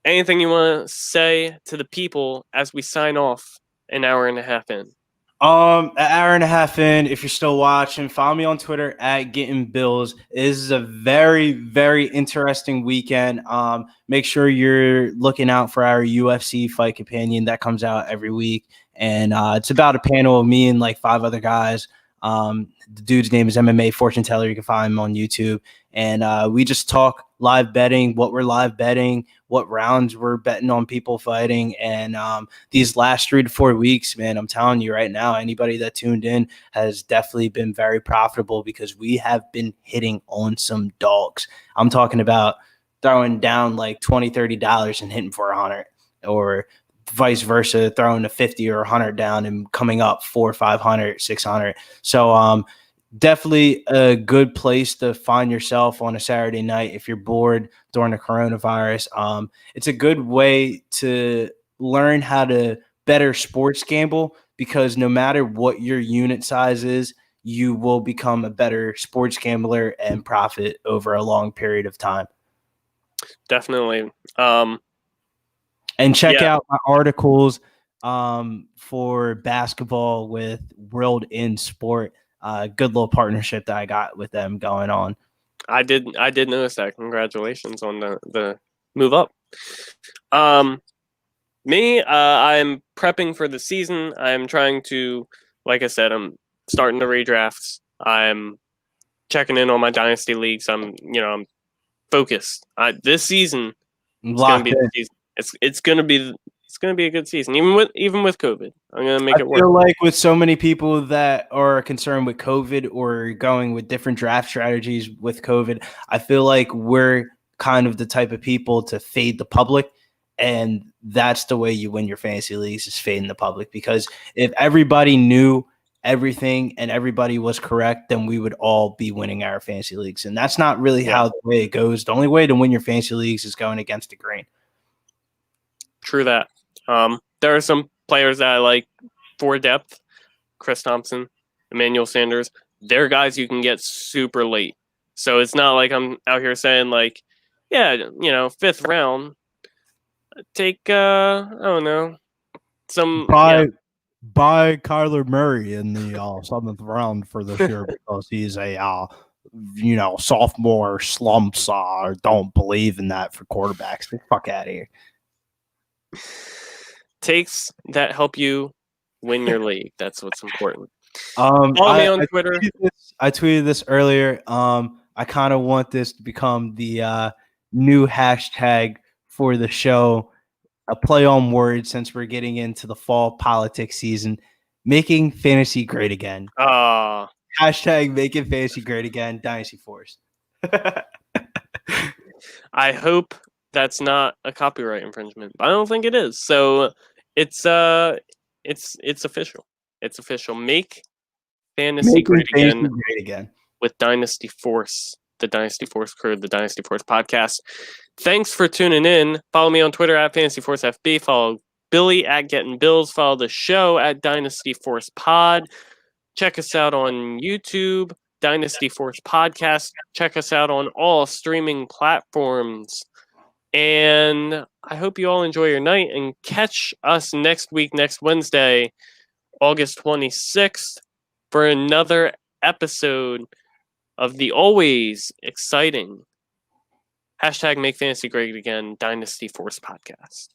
anything you want to say to the people as we sign off an hour and a half in? An hour and a half in. If you're still watching, follow me on Twitter at Getting Bills. This is a very, very interesting weekend. Make sure you're looking out for our UFC Fight Companion that comes out every week, and it's about a panel of me and like 5 other guys. The dude's name is MMA Fortune Teller. You can find him on YouTube, and we just talk live betting, what we're live betting, what rounds we're betting on people fighting, and these last 3 to 4 weeks, man, I'm telling you right now, anybody that tuned in has definitely been very profitable because we have been hitting on some dogs. I'm talking about throwing down like $20-$30 and hitting for 100, or vice versa, throwing a 50 or 100 down and coming up 400, 500, 600. So definitely a good place to find yourself on a Saturday night if you're bored during the coronavirus. It's a good way to learn how to better sports gamble, because no matter what your unit size is, you will become a better sports gambler and profit over a long period of time. Definitely. And check out my articles for basketball with World in Sport. Good little partnership that I got with them going on. I did notice that. Congratulations on the move up. Me, I'm prepping for the season. I'm trying to, like I said, I'm starting the redrafts. I'm checking in on my dynasty leagues. I'm focused. This season is going to be the season. It's going to be a good season, even with COVID. I'm going to make it work. I feel like with so many people that are concerned with COVID or going with different draft strategies with COVID, I feel like we're kind of the type of people to fade the public. And that's the way you win your fantasy leagues, is fading the public. Because if everybody knew everything and everybody was correct, then we would all be winning our fantasy leagues. And that's not really how the way it goes. The only way to win your fantasy leagues is going against the grain. True that. There are some players that I like for depth. Chris Thompson, Emmanuel Sanders. They're guys you can get super late. So it's not like I'm out here saying like, yeah, 5th round. Take I don't know, some buy Kyler Murray in the 7th round for this year because he's a sophomore slumps. Don't believe in that for quarterbacks. Get the fuck out of here. Takes that help you win your league. That's what's important. Follow me on Twitter. I tweeted this earlier. I kind of want this to become the new hashtag for the show, a play on words, since we're getting into the fall politics season. Making fantasy great again. Hashtag making fantasy great again. Dynasty Force. I hope that's not a copyright infringement, but I don't think it is. So it's official. It's official. Make fantasy great again with Dynasty Force, the Dynasty Force crew, the Dynasty Force podcast. Thanks for tuning in. Follow me on Twitter at FantasyForceFB. Follow Billy at Getting Bills. Follow the show at Dynasty Force Pod. Check us out on YouTube, Dynasty Force Podcast. Check us out on all streaming platforms. And I hope you all enjoy your night, and catch us next week, next Wednesday, August 26th, for another episode of the always exciting hashtag Make Fantasy Great Again Dynasty Force Podcast.